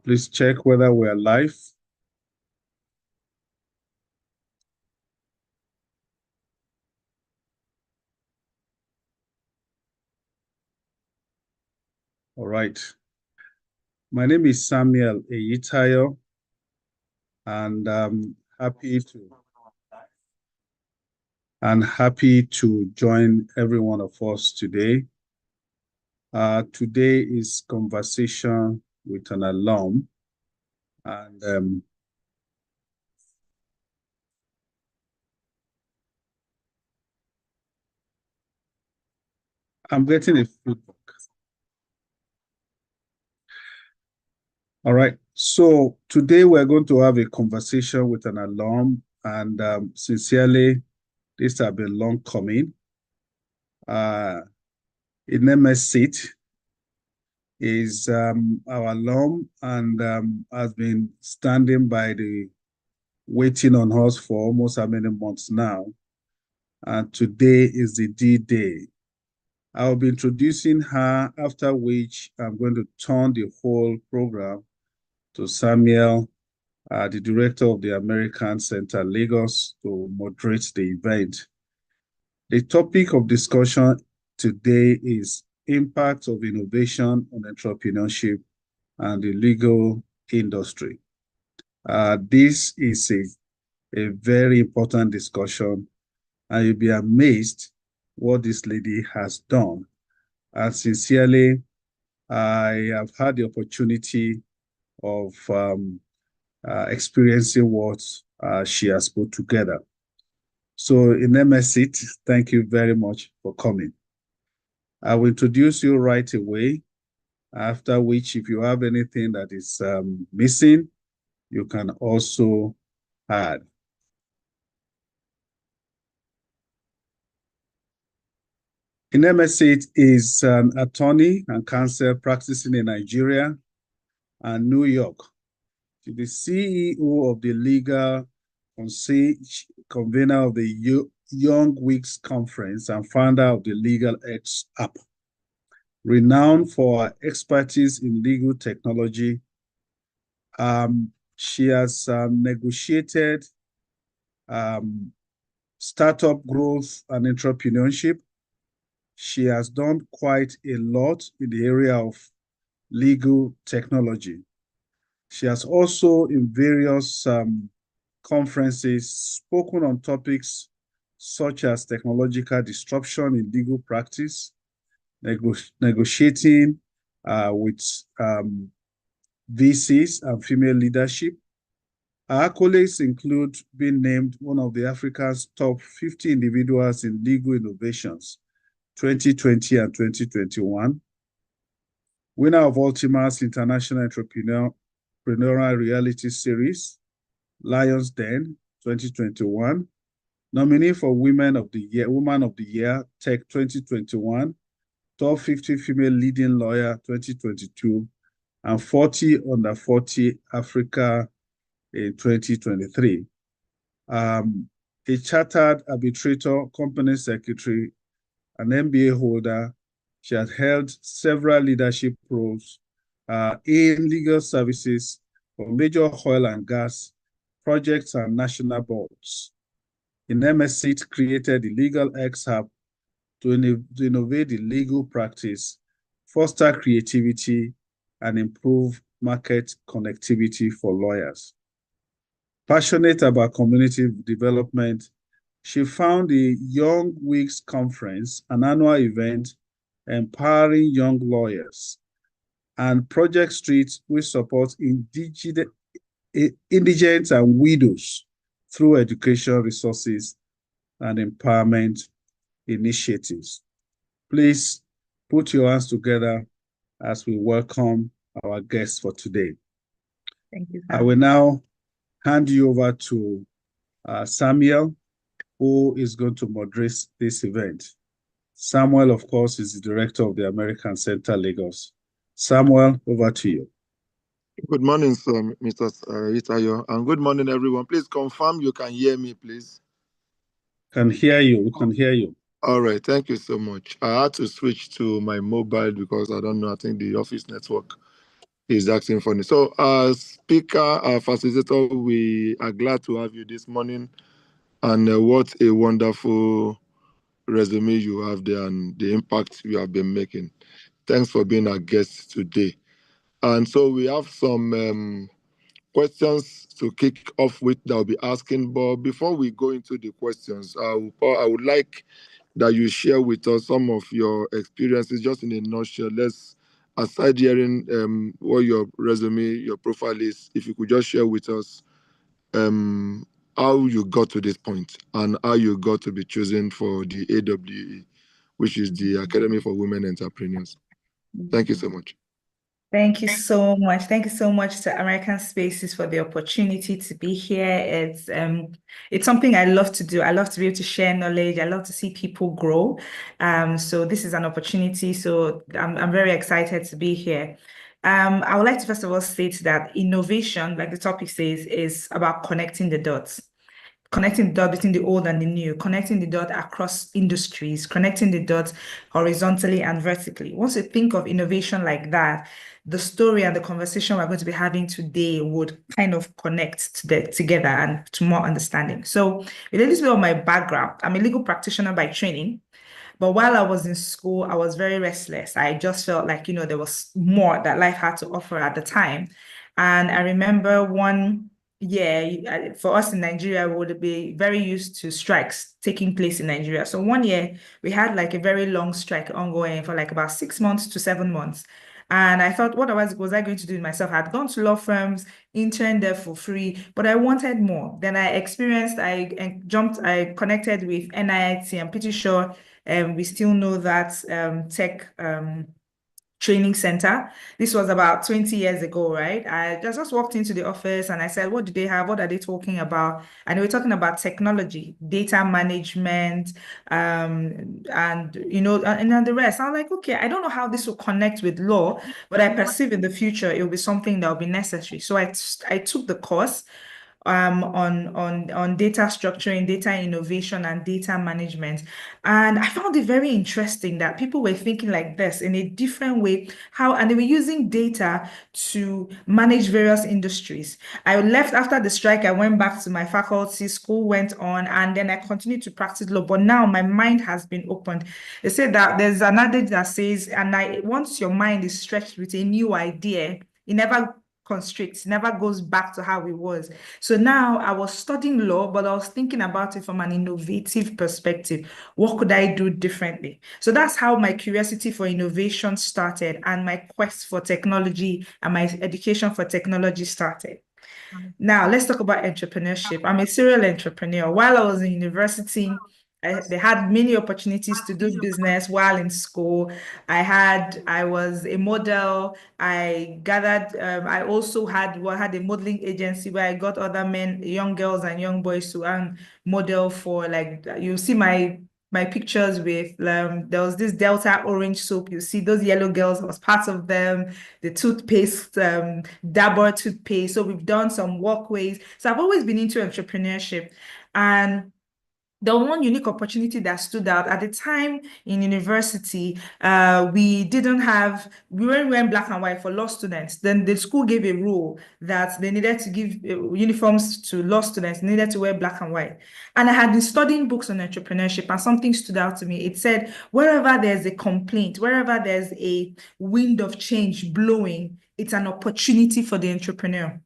Please check whether we are live. All right. My name is Samuel Eyitayo, and I'm happy to join every one of us today. Today is conversation with an alum, and I'm getting a feedback. All right. So today we're going to have a conversation with an alum, and sincerely, this has been long coming. Inemesit is our alum and has been standing by waiting on us for almost how many months now. And today is the D-Day. I'll be introducing her, after which I'm going to turn the whole program to Samuel, the director of the American Center Lagos, to moderate the event. The topic of discussion today is impact of innovation on entrepreneurship and the legal industry. This is a very important discussion, and you'll be amazed what this lady has done. And sincerely, I have had the opportunity of experiencing what she has put together. So, Inemesit, thank you very much for coming. I will introduce you right away, after which, if you have anything that is missing, you can also add. Inemesit is an attorney and counsel practicing in Nigeria and New York. She's the CEO of the Legal Concierge, convener of the Young Weeks Conference, and founder of the Legal X app. Renowned for her expertise in legal technology, she has negotiated startup growth and entrepreneurship. She has done quite a lot in the area of legal technology. She has also, in various conferences, spoken on topics such as technological disruption in legal practice, negotiating with VCs and female leadership. Her accolades include being named one of the Africa's top 50 individuals in legal innovations, 2020 and 2021. Winner of Ultima's International Entrepreneurial Reality Series, Lions Den, 2021. Nominee for Woman of the Year, Tech 2021. Top 50 Female Leading Lawyer, 2022. And 40 Under 40 Africa in 2023. A chartered arbitrator, company secretary, an MBA holder. She has held several leadership roles in legal services for major oil and gas projects and national boards. Inemesit created the Legal X Hub to innovate the legal practice, foster creativity, and improve market connectivity for lawyers. Passionate about community development, she found the Young Weeks Conference, an annual event empowering young lawyers, and Project Street, which supports indigent and widows through education resources and empowerment initiatives. Please put your hands together as we welcome our guests for today. Thank you. I will now hand you over to Samuel, who is going to moderate this event. Samuel, of course, is the director of the American Center Lagos. Samuel, over to you. Good morning, sir, Mr. Eyitayo, and good morning, everyone. Please confirm you can hear me, please. Can hear you. We can hear you. All right. Thank you so much. I had to switch to my mobile because I don't know. I think the office network is acting funny. So, speaker, facilitator, we are glad to have you this morning. And what a wonderful resume you have there and the impact you have been making. Thanks for being our guest today. And so we have some questions to kick off with that I'll be asking. But before we go into the questions, I would like that you share with us some of your experiences, just in a nutshell. Aside hearing what your resume, your profile is, if you could just share with us how you got to this point and how you got to be chosen for the AWE, which is the Academy for Women Entrepreneurs. Thank you so much. Thank you so much. Thank you so much to American Spaces for the opportunity to be here. It's something I love to do. I love to be able to share knowledge. I love to see people grow. So this is an opportunity. So I'm very excited to be here. I would like to first of all state that innovation, like the topic says, is about connecting the dots. Connecting the dot between the old and the new, connecting the dot across industries, connecting the dots horizontally and vertically. Once you think of innovation like that, the story and the conversation we're going to be having today would kind of connect together and to more understanding. So, a little bit of my background. I'm a legal practitioner by training. But while I was in school, I was very restless. I just felt like, there was more that life had to offer at the time. And I remember one year, for us in Nigeria, we would be very used to strikes taking place in Nigeria. So one year, we had like a very long strike ongoing for like about 6 months to 7 months. And I thought, what was I going to do myself? I had gone to law firms, interned there for free, but I wanted more. Then I connected with NIT. I'm pretty sure we still know that tech training center. This was about 20 years ago, right? I just walked into the office and I said, what do they have? What are they talking about? And they were talking about technology, data management, and then the rest. I was like, okay, I don't know how this will connect with law, but I perceive in the future it will be something that will be necessary. So I took the course on data structuring, data innovation, and data management. And I found it very interesting that people were thinking like this in a different way, and they were using data to manage various industries. I left after the strike, I went back to my faculty, school went on, and then I continued to practice law. But now my mind has been opened. They say that there's an adage that says, once your mind is stretched with a new idea, it never constricts, never goes back to how it was. So now I was studying law, but I was thinking about it from an innovative perspective. What could I do differently? So that's how my curiosity for innovation started and my quest for technology and my education for technology started. Now, let's talk about entrepreneurship. I'm a serial entrepreneur. While I was in university, they had many opportunities to do business while in school. I was a model. I also had a modeling agency where I got other men, young girls and young boys to model for, like, you see my pictures with there was this Delta orange soap. You see those yellow girls, I was part of them. The toothpaste, Dabur toothpaste. So we've done some walkways. So I've always been into entrepreneurship. And the one unique opportunity that stood out at the time in university, we weren't wearing black and white for law students. Then the school gave a rule that they needed to give uniforms to law students, needed to wear black and white. And I had been studying books on entrepreneurship, and something stood out to me. It said, wherever there's a complaint, wherever there's a wind of change blowing, it's an opportunity for the entrepreneur.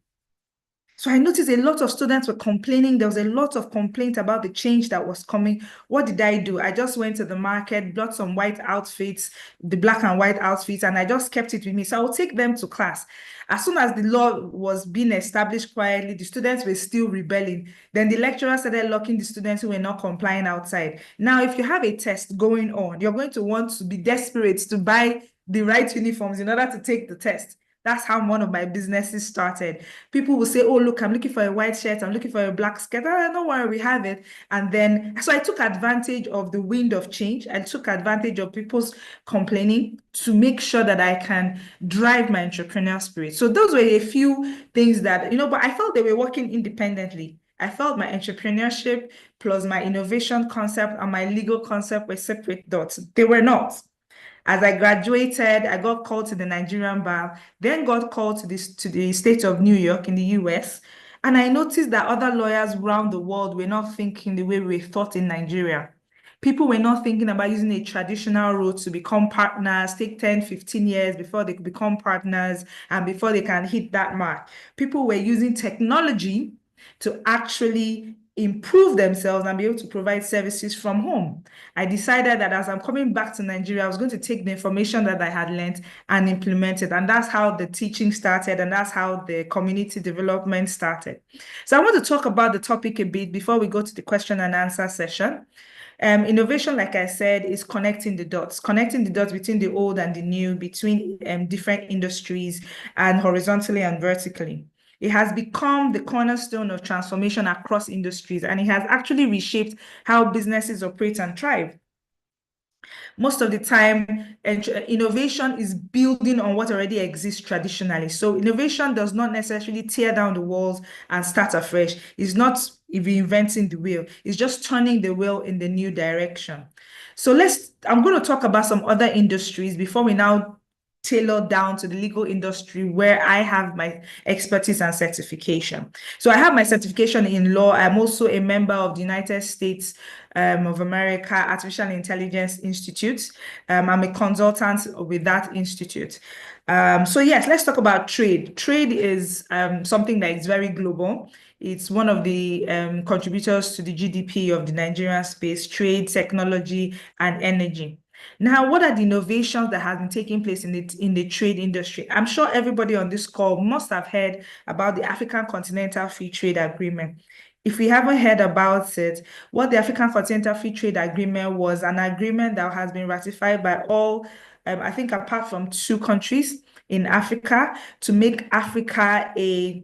So I noticed a lot of students were complaining. There was a lot of complaint about the change that was coming. What did I do? I just went to the market, bought some white outfits, the black and white outfits, and I just kept it with me. So I would take them to class. As soon as the law was being established quietly, the students were still rebelling. Then the lecturer started locking the students who were not complying outside. Now, if you have a test going on, you're going to want to be desperate to buy the right uniforms in order to take the test. That's how one of my businesses started. People will say, oh, look, I'm looking for a white shirt. I'm looking for a black skirt. Oh, don't worry, we have it. And then, so I took advantage of the wind of change. I took advantage of people's complaining to make sure that I can drive my entrepreneurial spirit. So those were a few things that, but I felt they were working independently. I felt my entrepreneurship plus my innovation concept and my legal concept were separate dots. They were not. As I graduated, I got called to the Nigerian bar, then got called to the state of New York in the US. And I noticed that other lawyers around the world were not thinking the way we thought in Nigeria. People were not thinking about using a traditional route to become partners, take 10, 15 years before they could become partners and before they can hit that mark. People were using technology to actually improve themselves and be able to provide services from home. I decided that as I'm coming back to Nigeria, I was going to take the information that I had learned and implement it. And that's how the teaching started, and that's how the community development started. So I want to talk about the topic a bit before we go to the question and answer session. Innovation, like I said, is connecting the dots between the old and the new, between different industries, and horizontally and vertically. It has become the cornerstone of transformation across industries, and it has actually reshaped how businesses operate and thrive. Most of the time, innovation is building on what already exists traditionally. So innovation does not necessarily tear down the walls and start afresh. It's not reinventing the wheel. It's just turning the wheel in the new direction. So I'm going to talk about some other industries before we now tailor down to the legal industry, where I have my expertise and certification. So I have my certification in law. I'm also a member of the United States of America Artificial Intelligence Institute. I'm a consultant with that institute. So yes, let's talk about trade. Trade is something that is very global. It's one of the contributors to the GDP of the Nigerian space: trade, technology, and energy. Now, what are the innovations that have been taking place in the trade industry? I'm sure everybody on this call must have heard about the African Continental Free Trade Agreement. If we haven't heard about it, what the African Continental Free Trade Agreement was an agreement that has been ratified by all, I think apart from 2 countries in Africa, to make Africa a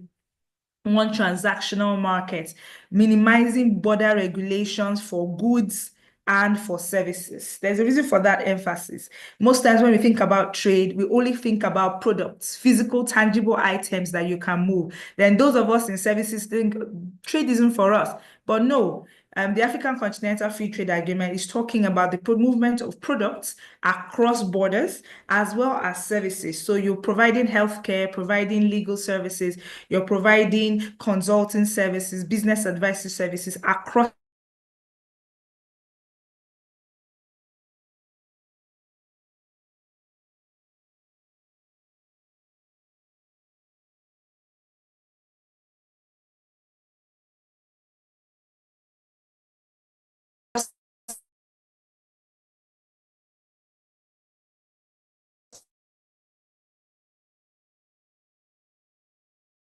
one transactional market, minimizing border regulations for goods and for services. There's a reason for that emphasis. Most times when we think about trade, we only think about products, physical, tangible items that you can move. Then those of us in services think trade isn't for us. But no, the African Continental Free Trade Agreement is talking about the movement of products across borders as well as services. So you're providing healthcare, providing legal services, you're providing consulting services, business advisory services across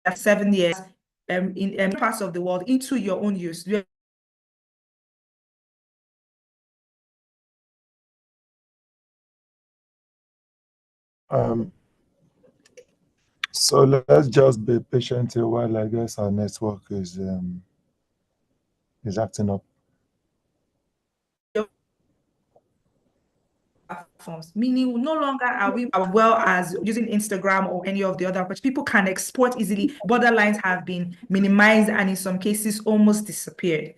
at 7 years in parts of the world into your own use. So let's just be patient a while. I guess our network is acting up. Platforms, meaning no longer are we as well as using Instagram or any of the other, but people can export easily. Borderlines have been minimized and in some cases almost disappeared.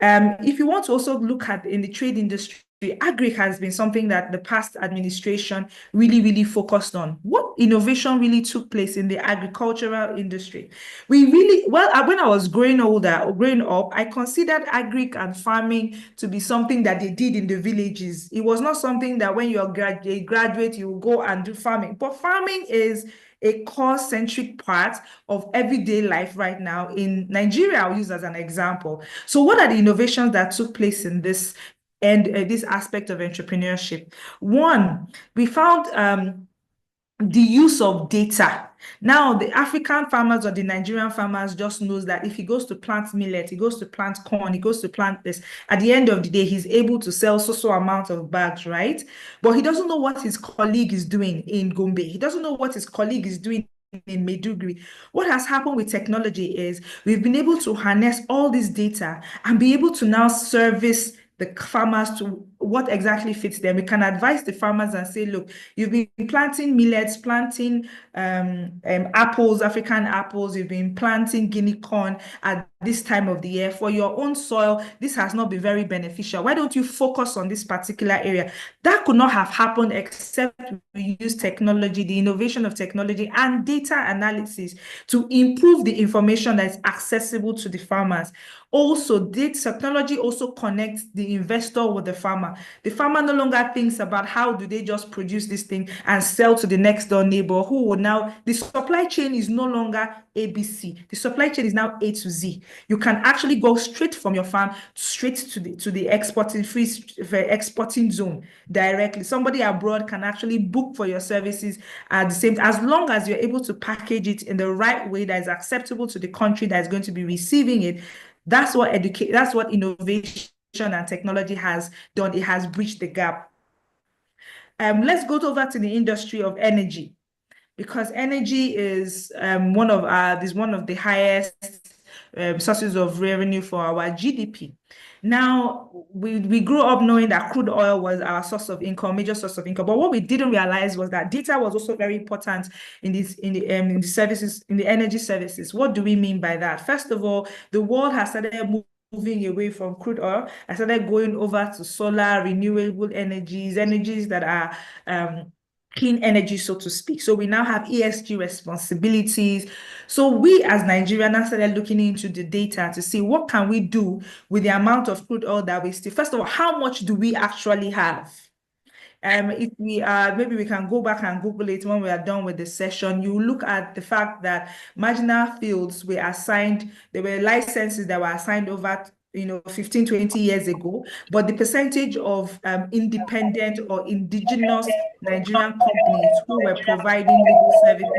If you want to also look at in the trade industry, agri has been something that the past administration really focused on. What innovation really took place in the agricultural industry? When I was growing up, I considered agri and farming to be something that they did in the villages. It was not something that when you're a graduate, you will go and do farming. But farming is a core-centric part of everyday life right now in Nigeria. I'll use as an example. So what are the innovations that took place in this this aspect of entrepreneurship? One, we found the use of data. Now, the African farmers or the Nigerian farmers just knows that if he goes to plant millet, he goes to plant corn, he goes to plant this, at the end of the day, he's able to sell so amount of bags, right? But he doesn't know what his colleague is doing in Gombe. He doesn't know what his colleague is doing in Maiduguri. What has happened with technology is we've been able to harness all this data and be able to now service the farmers to what exactly fits them. We can advise the farmers and say, look, you've been planting millets, planting apples, African apples, you've been planting Guinea corn at this time of the year. For your own soil, this has not been very beneficial. Why don't you focus on this particular area? That could not have happened except we use technology, the innovation of technology and data analysis to improve the information that is accessible to the farmers. Also, technology also connects the investor with the farmer. The farmer no longer thinks about how do they just produce this thing and sell to the next door neighbor who will now, the supply chain is no longer ABC. The supply chain is now A to Z. You can actually go straight from your farm straight to the exporting zone directly. Somebody abroad can actually book for your services at the same, as long as you're able to package it in the right way that is acceptable to the country that is going to be receiving it. That's what innovation and technology has done. It has bridged the gap. Let's go over to the industry of energy, because energy is one of the highest sources of revenue for our GDP. Now, we grew up knowing that crude oil was our source of income, major source of income. But what we didn't realize was that data was also very important in the services, in the energy services. What do we mean by that? First of all, the world has started moving away from crude oil. I started going over to solar, renewable energies that are clean energy, so to speak. So we now have ESG responsibilities. So we as Nigerians started looking into the data to see what can we do with the amount of crude oil that we still. First of all, how much do we actually have? If we maybe we can go back and Google it when we are done with the session. You look at the fact that marginal fields were assigned, there were licenses that were assigned over 15, 20 years ago, but the percentage of independent or indigenous Nigerian companies who were providing legal services,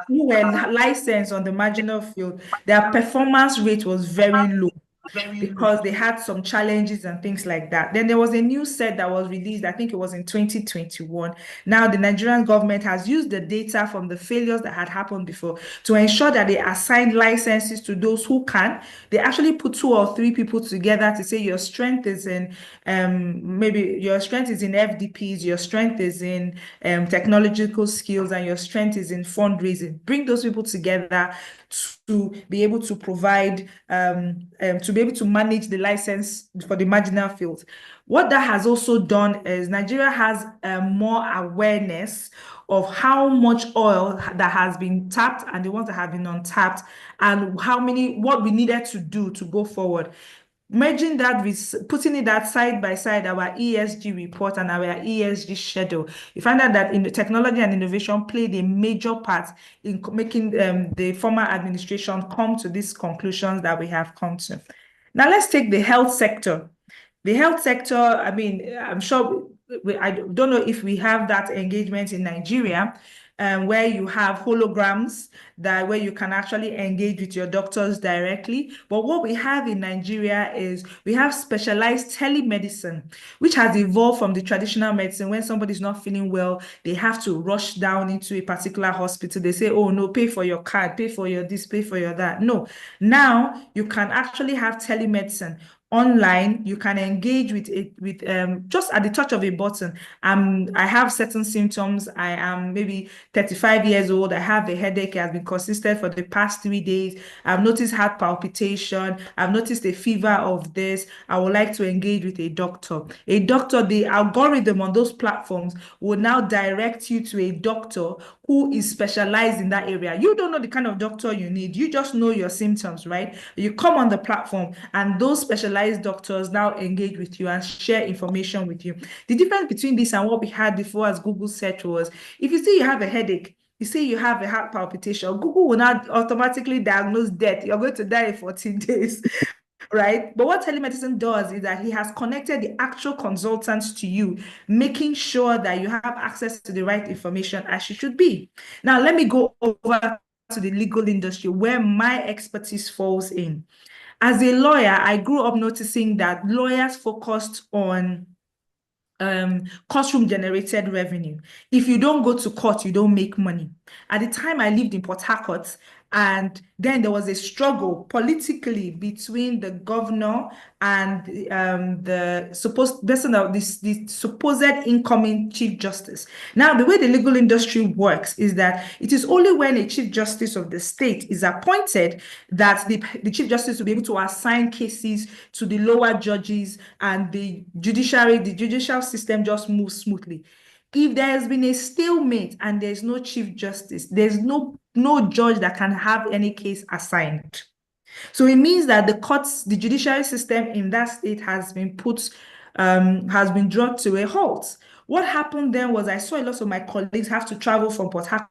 who were licensed on the marginal field, their performance rate was very low, because they had some challenges and things like that. Then there was a new set that was released, I think it was in 2021. Now the Nigerian government has used the data from the failures that had happened before to ensure that they assign licenses to those who can. They actually put 2 or 3 people together to say your strength is in maybe your strength is in FDPs, your strength is in technological skills, and your strength is in fundraising. Bring those people together to be able to provide, to be able to manage the license for the marginal fields. What that has also done is Nigeria has more awareness of how much oil that has been tapped and the ones that have been untapped, and what we needed to do to go forward. Merging that with putting that side by side, our ESG report and our ESG schedule, you find out that technology and innovation played a major part in making the former administration come to these conclusions that we have come to. Now, let's take the health sector. The health sector, I mean, I'm sure, I don't know if we have that engagement in Nigeria, where you have holograms where you can actually engage with your doctors directly. But what we have in Nigeria is we have specialized telemedicine, which has evolved from the traditional medicine. When somebody's not feeling well, they have to rush down into a particular hospital. They say, oh no, pay for your card, pay for your this, pay for your that. No, now you can actually have telemedicine. Online, you can engage with it just at the touch of a button. I have certain symptoms. I am maybe 35 years old. I have a headache. It has been consistent for the past 3 days. I've noticed heart palpitation. I've noticed a fever of this. I would like to engage with a doctor. The algorithm on those platforms will now direct you to a doctor who is specialized in that area. You don't know the kind of doctor you need. You just know your symptoms, right? You come on the platform and those specialized doctors now engage with you and share information with you. The difference between this and what we had before as Google search was, if you say you have a headache, you say you have a heart palpitation, Google will not automatically diagnose death. You're going to die in 14 days. Right? But what telemedicine does is that he has connected the actual consultants to you, making sure that you have access to the right information as you should be. Now, let me go over to the legal industry where my expertise falls in. As a lawyer, I grew up noticing that lawyers focused on courtroom generated revenue. If you don't go to court, you don't make money. At the time I lived in Port Harcourt, And then there was a struggle politically between the governor and the supposed incoming chief justice. Now, the way the legal industry works is that it is only when a chief justice of the state is appointed that the chief justice will be able to assign cases to the lower judges, and the judicial system just moves smoothly. If there has been a stalemate and there's no chief justice, there's no judge that can have any case assigned. So it means that the judiciary system in that state has been brought to a halt. What happened then was I saw a lot of my colleagues have to travel from Port Harcourt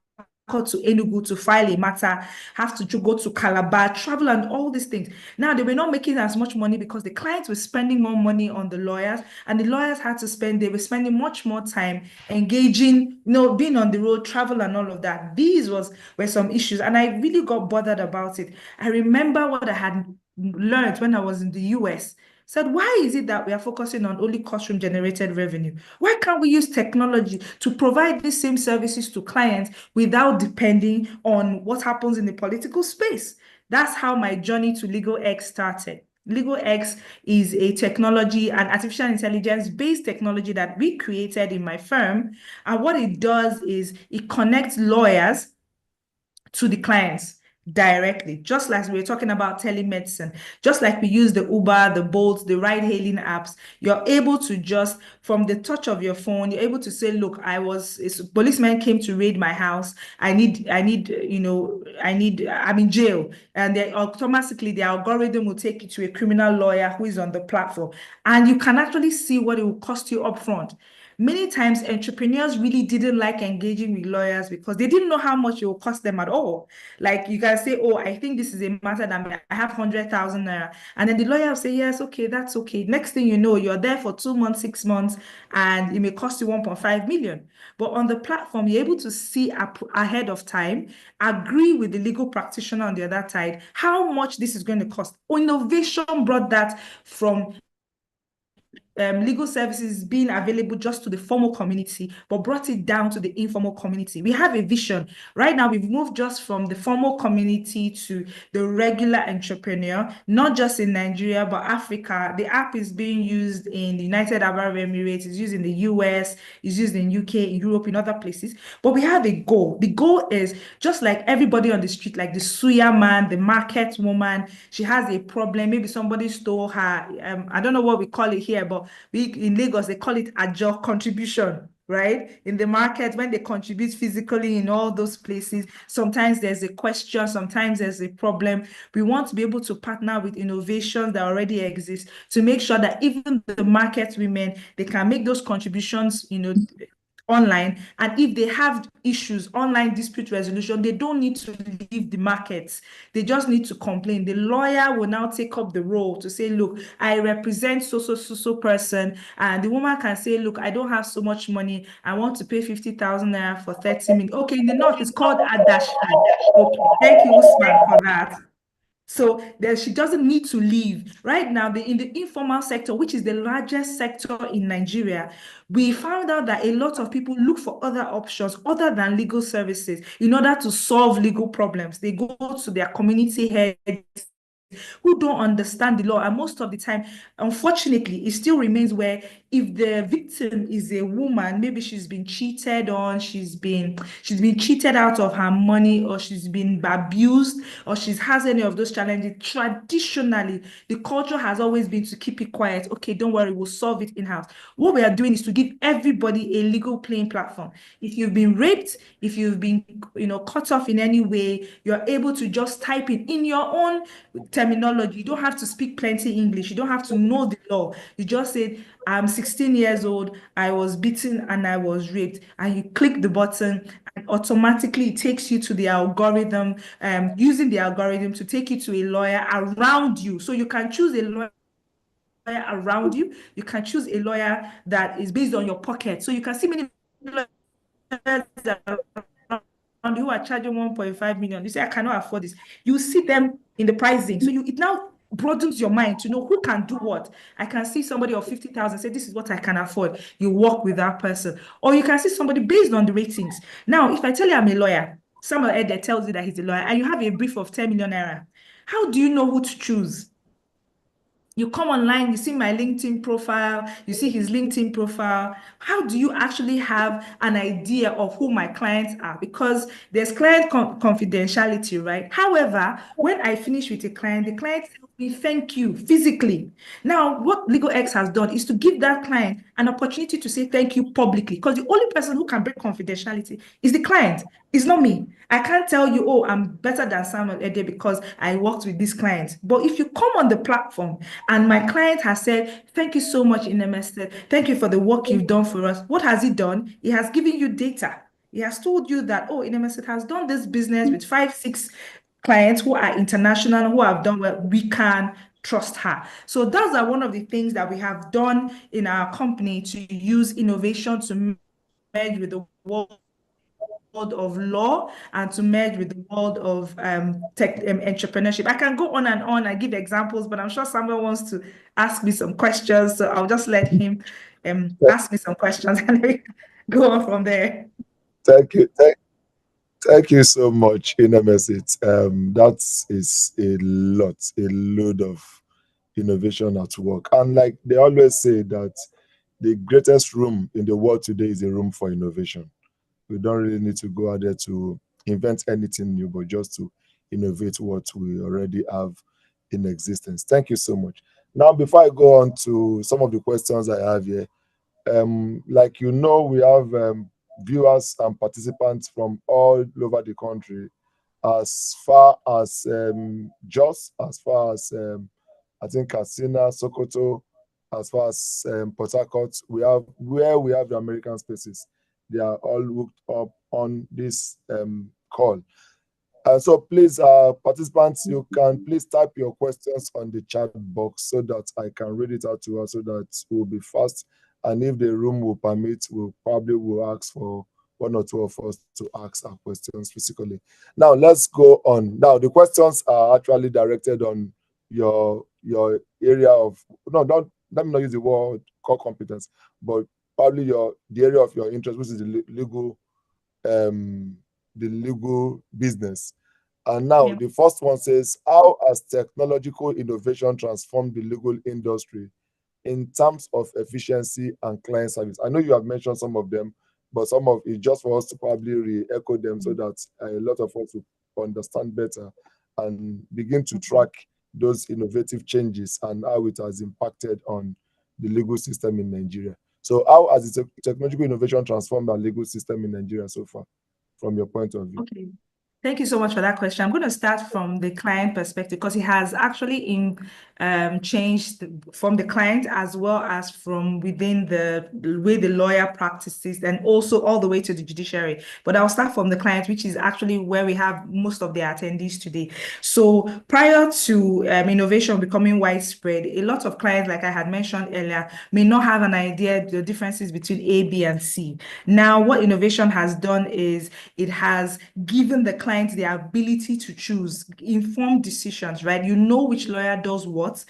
to Enugu to file a matter, have to go to Calabar, travel, and all these things. Now, they were not making as much money because the clients were spending more money on the lawyers, and the lawyers they were spending much more time engaging, being on the road, travel, and all of that. These were some issues, and I really got bothered about it. I remember what I had learned when I was in the US. Said, why is it that we are focusing on only courtroom generated revenue? Why can't we use technology to provide the same services to clients without depending on what happens in the political space? That's how my journey to LegalX started. LegalX is a technology, an artificial intelligence-based technology that we created in my firm. And what it does is it connects lawyers to the clients directly, just like we were talking about telemedicine, just like we use the Uber, the Bolt, the ride-hailing apps. You're able to just, from the touch of your phone, you're able to say, look, a policeman came to raid my house. I'm in jail. And automatically the algorithm will take you to a criminal lawyer who is on the platform. And you can actually see what it will cost you upfront. Many times, entrepreneurs really didn't like engaging with lawyers because they didn't know how much it will cost them at all. Like, you can say, oh, I think this is a matter that I have 100,000 naira. And then the lawyer will say, yes, okay, that's okay. Next thing you know, you're there for 2 months, 6 months, and it may cost you 1.5 million. But on the platform, you're able to see ahead of time, agree with the legal practitioner on the other side, how much this is going to cost. Innovation brought that from legal services being available just to the formal community, but brought it down to the informal community. We have a vision. Right now, we've moved just from the formal community to the regular entrepreneur, not just in Nigeria, but Africa. The app is being used in the United Arab Emirates, it's used in the US, it's used in UK, in Europe, in other places. But we have a goal. The goal is just like everybody on the street, like the suya man, the market woman, she has a problem. Maybe somebody stole her, I don't know what we call it here, but in Lagos, they call it ajo contribution, right? In the market, when they contribute physically in all those places, sometimes there's a question, sometimes there's a problem. We want to be able to partner with innovations that already exist to make sure that even the market women, they can make those contributions, online. And if they have issues, online dispute resolution, they don't need to leave the markets. They just need to complain. The lawyer will now take up the role to say, look, I represent so person. And the woman can say, look, I don't have so much money. I want to pay 50,000 naira for 30 minutes. Okay, in the north, it's called adashi. Okay, thank you, Usman, for that. So she doesn't need to leave. Right now, in the informal sector, which is the largest sector in Nigeria, we found out that a lot of people look for other options other than legal services in order to solve legal problems. They go to their community heads who don't understand the law. And most of the time, unfortunately, it still remains where if the victim is a woman, maybe she's been cheated on, she's been cheated out of her money, or she's been abused, or she has any of those challenges. Traditionally, the culture has always been to keep it quiet. Okay, don't worry, we'll solve it in-house. What we are doing is to give everybody a legal playing platform. If you've been raped, if you've been cut off in any way, you're able to just type in your own terminology. You don't have to speak plenty English. You don't have to know the law. You just say, I'm 16 years old, I was beaten and I was raped. And you click the button and automatically it takes you to the algorithm, using the algorithm to take you to a lawyer around you. So you can choose a lawyer around you. You can choose a lawyer that is based on your pocket. So you can see many lawyers who are charging 1.5 million. You say, I cannot afford this. You see them in the pricing. So it now broadens your mind to know who can do what. I can see somebody of 50,000 say, this is what I can afford. You work with that person. Or you can see somebody based on the ratings. Now, if I tell you I'm a lawyer, Samuel Ede tells you that he's a lawyer, and you have a brief of 10 million naira. How do you know who to choose? You come online, you see my LinkedIn profile, you see his LinkedIn profile. How do you actually have an idea of who my clients are? Because there's client confidentiality, right? However, when I finish with a client, the client tells me thank you physically. Now, what LegalX has done is to give that client an opportunity to say thank you publicly, because the only person who can break confidentiality is the client. It's not me. I can't tell you, oh, I'm better than Samuel Ede because I worked with this client. But if you come on the platform and my client has said, thank you so much, Inemesit, thank you for the work you've done for us. What has he done? He has given you data. He has told you that, oh, Inemesit has done this business with 5, 6 clients who are international, who have done well. We can trust her. So those are one of the things that we have done in our company to use innovation to merge with the world of law and to merge with the world of tech entrepreneurship. I can go on and on and give examples, but I'm sure someone wants to ask me some questions, so I'll just let him ask me some questions and we go on from there. Thank you. Thank you so much, Inemesit. That is a load of innovation at work. And like they always say that the greatest room in the world today is a room for innovation. We don't really need to go out there to invent anything new, but just to innovate what we already have in existence. Thank you so much. Now, before I go on to some of the questions I have here, like we have viewers and participants from all over the country, as far as Jos, as far as I think Katsina, Sokoto, as far as Port Harcourt, we have the American Spaces. They are all hooked up on this call. So please, participants, you can please type your questions on the chat box so that I can read it out to us so that we'll be fast. And if the room will permit, we'll probably ask for one or two of us to ask our questions physically. Now, let's go on. Now, the questions are actually directed on your area of, no, don't, let me not use the word core competence, but probably the area of your interest, which is the legal business. And now the first one says, how has technological innovation transformed the legal industry in terms of efficiency and client service? I know you have mentioned some of them, but some of it just for us to probably re-echo them so that a lot of us will understand better and begin to track those innovative changes and how it has impacted on the legal system in Nigeria. So how has the technological innovation transformed our legal system in Nigeria so far, from your point of view? Okay. Thank you so much for that question. I'm going to start from the client perspective because it has actually changed from the client as well as from within the way the lawyer practices and also all the way to the judiciary. But I'll start from the client, which is actually where we have most of the attendees today. So prior to innovation becoming widespread, a lot of clients, like I had mentioned earlier, may not have an idea the differences between A, B, and C. Now, what innovation has done is it has given the client the ability to choose informed decisions, right? You know which lawyer does what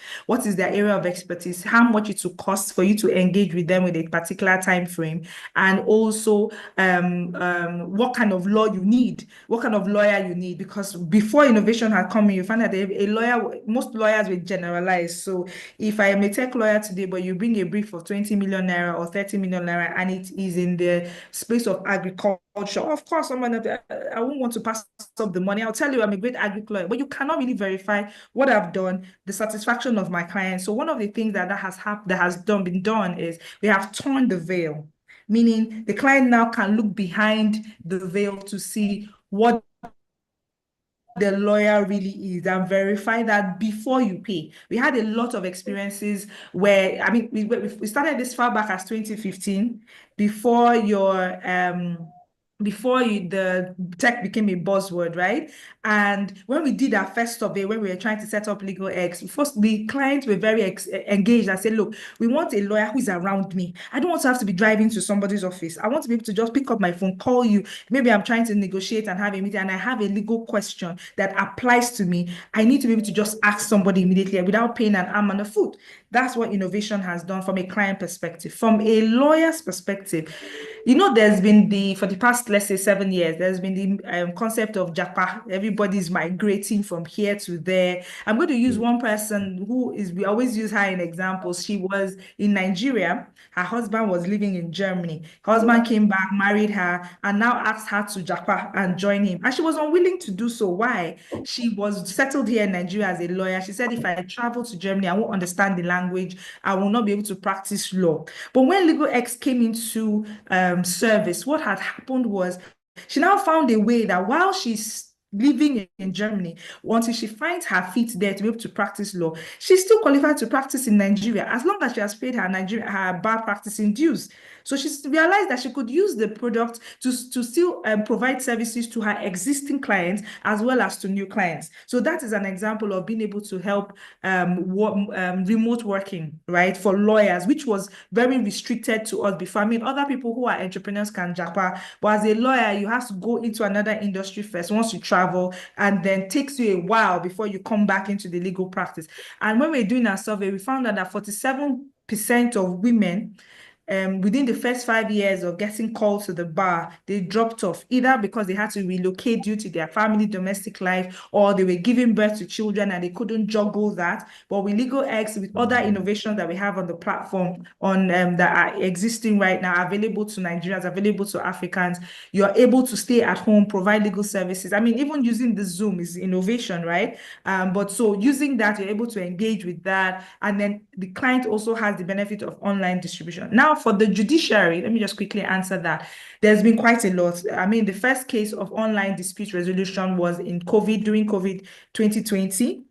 is their area of expertise, how much it will cost for you to engage with them with a particular time frame, and also what kind of law you need, what kind of lawyer you need. Because before innovation had come in, you find that a lawyer, most lawyers will generalize. So if I am a tech lawyer today, but you bring a brief of 20 million naira or 30 million naira, and it is in the space of agriculture, of course, I won't want to pass up the money. I'll tell you I'm a great agriculture lawyer, but you cannot really verify what I've done, the satisfaction of my clients. So one of the things that has been done is we have torn the veil, meaning the client now can look behind the veil to see what the lawyer really is and verify that before you pay. We had a lot of experiences where, I mean, we started this far back as 2015, before the tech became a buzzword, right? And when we did our first survey, when we were trying to set up LegalX, first the clients were very engaged and said, look, we want a lawyer who is around me. I don't want to have to be driving to somebody's office. I want to be able to just pick up my phone, call you. Maybe I'm trying to negotiate and have a meeting and I have a legal question that applies to me. I need to be able to just ask somebody immediately without paying an arm and a foot. That's what innovation has done from a client perspective. From a lawyer's perspective, there's been for the past let's say 7 years, there's been the concept of japa. Everybody's migrating from here to there. I'm going to use one person we always use her in examples. She was in Nigeria. Her husband was living in Germany. Her husband came back, married her, and now asked her to japa and join him. And she was unwilling to do so. Why? She was settled here in Nigeria as a lawyer. She said, if I travel to Germany, I won't understand the language. I will not be able to practice law. But when Legal X came into service, what had happened was she now found a way that while she's living in Germany, until she finds her feet there to be able to practice law, she's still qualified to practice in Nigeria as long as she has paid her bar practicing dues. So she's realized that she could use the product to still provide services to her existing clients as well as to new clients. So that is an example of being able to help remote working, right, for lawyers, which was very restricted to us before. I mean, other people who are entrepreneurs can japa, but as a lawyer, you have to go into another industry first once you travel, and then takes you a while before you come back into the legal practice. And when we're doing our survey, we found out that 47% of women within the first 5 years of getting called to the bar, they dropped off, either because they had to relocate due to their family domestic life, or they were giving birth to children and they couldn't juggle that. But with Legal X, with other innovations that we have on the platform that are existing right now, available to Nigerians, available to Africans, you're able to stay at home, provide legal services. I mean, even using the Zoom is innovation, right? But so using that, you're able to engage with that. And then the client also has the benefit of online distribution. Now, for the judiciary, let me just quickly answer that. There's been quite a lot. I mean, the first case of online dispute resolution was during COVID 2020.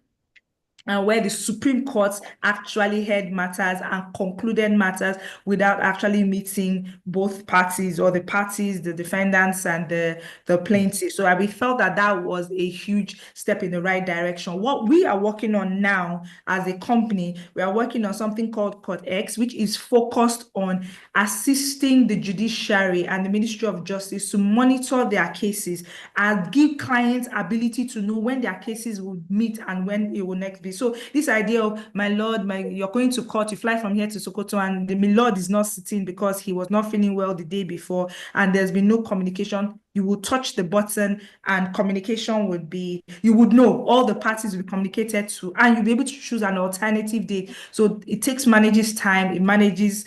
Where the Supreme Court actually heard matters and concluded matters without actually meeting both parties, or the parties, the defendants and the plaintiffs. So we felt that that was a huge step in the right direction. What we are working on now as a company, we are working on something called Court X, which is focused on assisting the judiciary and the Ministry of Justice to monitor their cases and give clients ability to know when their cases will meet and when it will next be. So this idea of, my lord, you're going to court, you fly from here to Sokoto, and the lord is not sitting because he was not feeling well the day before, and there's been no communication. You will touch the button and communication would be, you would know, all the parties will be communicated to, and you'll be able to choose an alternative date. So it manages time, it manages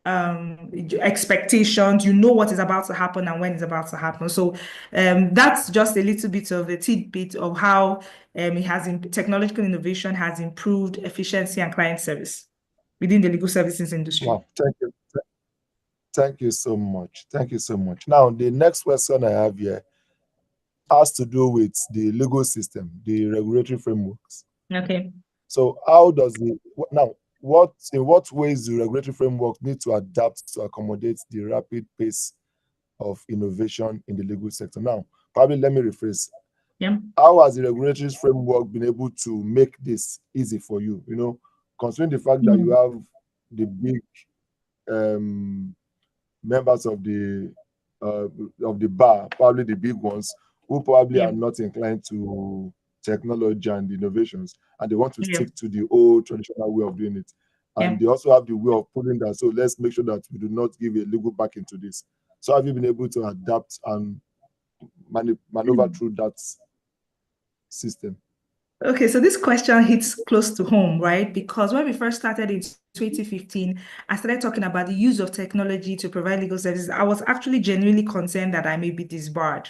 expectations. You know what is about to happen and when it's about to happen. So that's just a little bit of a tidbit of how technological innovation has improved efficiency and client service within the legal services industry. Wow, thank you. Thank you so much. Thank you so much. Now, the next question I have here has to do with the legal system, the regulatory frameworks. Okay. So how does in what ways do regulatory frameworks need to adapt to accommodate the rapid pace of innovation in the legal sector? Now, probably let me rephrase. Yeah. How has the regulatory framework been able to make this easy for you? You know, considering the fact that you have the big members of the bar, probably the big ones, who probably are not inclined to technology and innovations, and they want to stick to the old traditional way of doing it. And they also have the way of putting that. So let's make sure that we do not give a legal back into this. So have you been able to adapt and maneuver through that system? Okay, so this question hits close to home, right? Because when we first started in 2015, I started talking about the use of technology to provide legal services. I was actually genuinely concerned that I may be disbarred.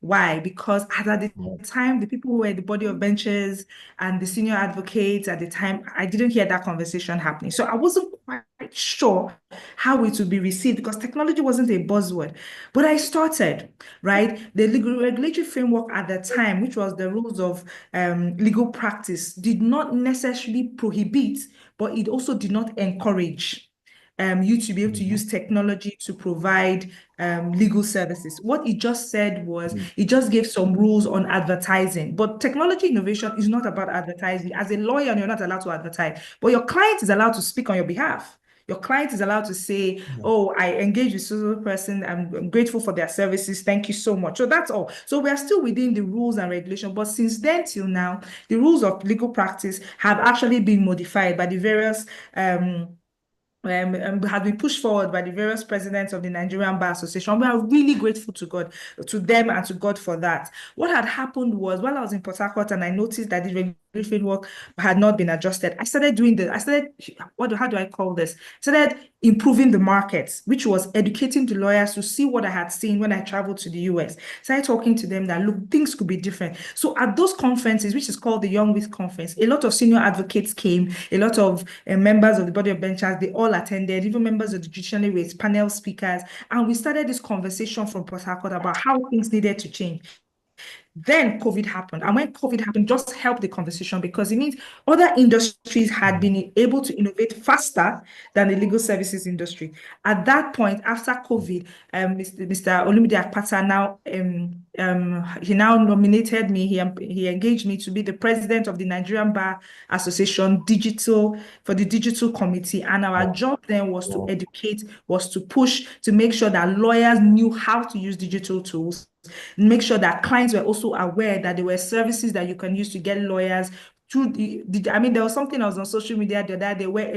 Why? Because at the time, the people who were the body of benches and the senior advocates at the time, I didn't hear that conversation happening. So I wasn't quite sure how it would be received because technology wasn't a buzzword. But I started, right? The legal regulatory framework at the time, which was the rules of legal practice, did not necessarily prohibit, but it also did not encourage you to be able to use technology to provide legal services. What it just said was, it just gave some rules on advertising. But technology innovation is not about advertising. As a lawyer, you're not allowed to advertise, but your client is allowed to speak on your behalf. Your client is allowed to say, oh, I engage with so person. I'm grateful for their services. Thank you so much. So that's all. So we are still within the rules and regulation. But since then till now, the rules of legal practice have actually been modified by the various has been pushed forward by the various presidents of the Nigerian Bar Association. We are really grateful to God, to them and to God for that. What had happened was, while I was in Port Harcourt and I noticed that the regulatory framework had not been adjusted, how do I call this? Started improving the markets, which was educating the lawyers to see what I had seen when I traveled to the US. Started talking to them that, look, things could be different. So at those conferences, which is called the Young With Conference, a lot of senior advocates came, a lot of members of the body of benchers, they all attended, even members of the judiciary with panel speakers. And we started this conversation from Port Harcourt about how things needed to change. Then COVID happened. And when COVID happened, just helped the conversation because it means other industries had been able to innovate faster than the legal services industry. At that point, after COVID, Mr. Olumide Akpata now, he now nominated me, he engaged me to be the president of the Nigerian Bar Association for the digital committee. And our job then was to educate, was to push, to make sure that lawyers knew how to use digital tools, make sure that clients were also aware that there were services that you can use to get lawyers through there was something I was on social media the other day where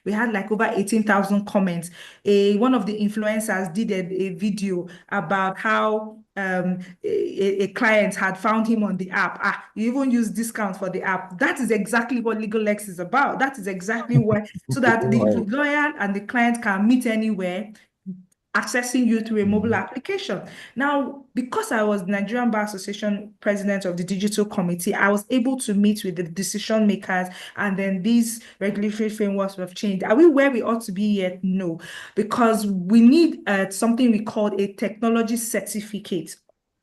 we had like over 18,000 comments. One of the influencers did a video about how a client had found him on the app. You even use discounts for the app. That is exactly what LegalX is about. That is exactly so that the lawyer and the client can meet anywhere, accessing you through a mobile application. Now, because I was Nigerian Bar Association president of the digital committee, I was able to meet with the decision makers, and then these regulatory frameworks have changed. Are we where we ought to be yet? No, because we need something we call a technology certificate.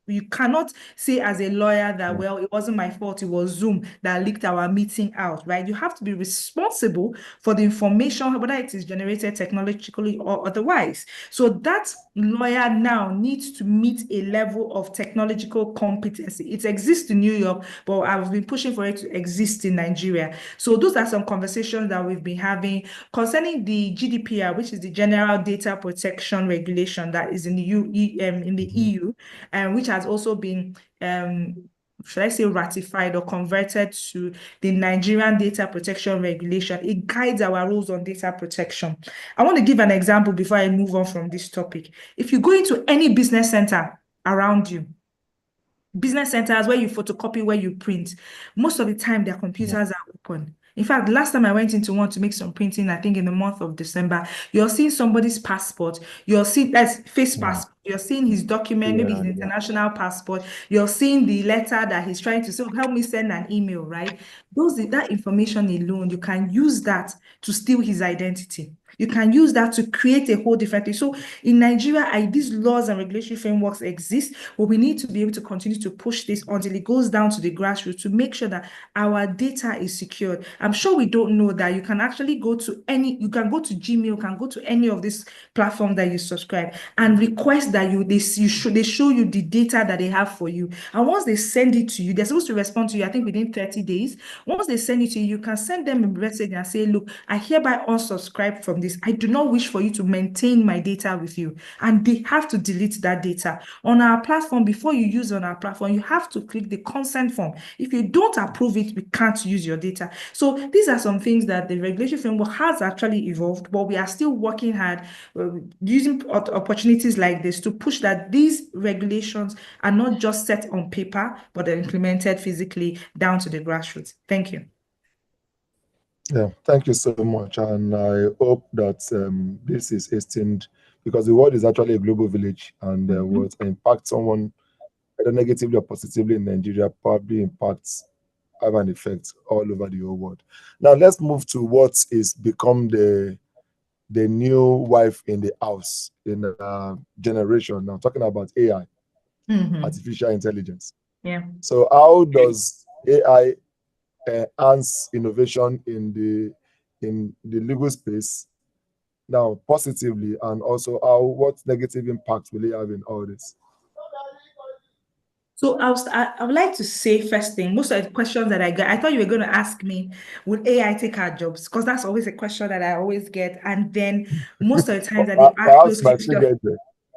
You cannot say as a lawyer that, well, it wasn't my fault, it was Zoom that leaked our meeting out, right? You have to be responsible for the information, whether it is generated technologically or otherwise. So that lawyer now needs to meet a level of technological competency. It exists in New York, but I've been pushing for it to exist in Nigeria. So those are some conversations that we've been having concerning the GDPR, which is the General Data Protection Regulation that is in the EU, which has also been, should I say, ratified or converted to the Nigerian Data Protection Regulation. It guides our rules on data protection. I want to give an example before I move on from this topic. If you go into any business center around you, business centers where you photocopy, where you print, most of the time their computers are open. In fact, last time I went into one to make some printing, I think in the month of December, you're seeing somebody's passport, you're seeing that's face passport, you're seeing his document, maybe his international passport, you're seeing the letter that he's trying to say, help me send an email, right? That information alone, you can use that to steal his identity. You can use that to create a whole different thing. So in Nigeria, these laws and regulatory frameworks exist, but we need to be able to continue to push this until it goes down to the grassroots to make sure that our data is secured. I'm sure we don't know that you can actually go to Gmail, you can go to any of these platforms that you subscribe and request that they show you the data that they have for you. And once they send it to you, they're supposed to respond to you, I think within 30 days. Once they send it to you, you can send them a message and say, look, I hereby unsubscribe from this. I do not wish for you to maintain my data with you. And they have to delete that data. On our platform, before you use on our platform, you have to click the consent form. If you don't approve it, we can't use your data. So these are some things that the regulatory framework has actually evolved, but we are still working hard, using opportunities like this to push that these regulations are not just set on paper, but are implemented physically down to the grassroots. Thank you. Yeah, thank you so much. And I hope that this is esteemed, because the world is actually a global village, and what impacts someone either negatively or positively in Nigeria probably have an effect all over the whole world. Now let's move to what is become the new wife in the house in a generation. Now talking about AI, artificial intelligence. Yeah. So how does AI enhance innovation in the legal space now positively, and also what negative impact will it have in all this? So I would like to say first thing, most of the questions that I got, I thought you were going to ask me, would AI take our jobs? Because that's always a question that I always get. And then most of the times that they ask those questions,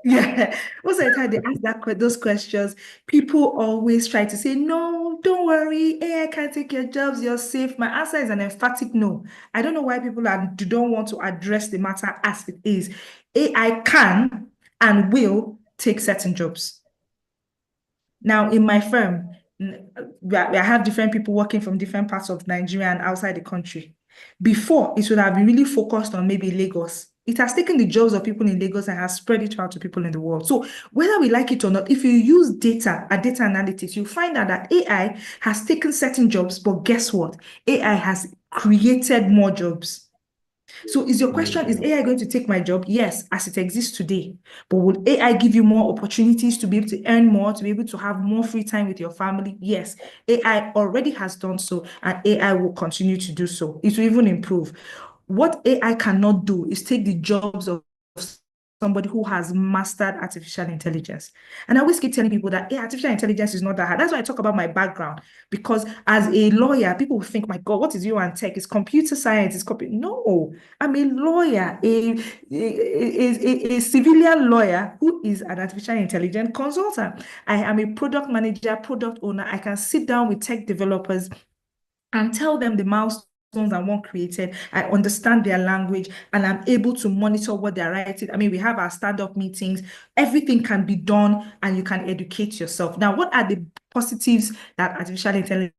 Yeah, most of the time they ask those questions, people always try to say, no, don't worry, AI can't take your jobs, you're safe. My answer is an emphatic no. I don't know why people don't want to address the matter as it is. AI can and will take certain jobs. Now, in my firm, I have different people working from different parts of Nigeria and outside the country. Before, it would have been really focused on maybe Lagos. It has taken the jobs of people in Lagos and has spread it out to people in the world. So whether we like it or not, if you use data and data analytics, you find out that AI has taken certain jobs, but guess what? AI has created more jobs. So is your question, is AI going to take my job? Yes, as it exists today. But will AI give you more opportunities to be able to earn more, to be able to have more free time with your family? Yes, AI already has done so, and AI will continue to do so. It will even improve. What AI cannot do is take the jobs of somebody who has mastered artificial intelligence. And I always keep telling people that artificial intelligence is not that hard. That's why I talk about my background, because as a lawyer, people will think, my God, what is you and tech? It's computer science, it's No, I'm a lawyer, a civilian lawyer who is an artificial intelligence consultant. I am a product manager, product owner. I can sit down with tech developers and tell them the milestones I want created. I understand their language and I'm able to monitor what they're writing. I mean, we have our stand-up meetings. Everything can be done and you can educate yourself. Now, what are the positives that artificial intelligence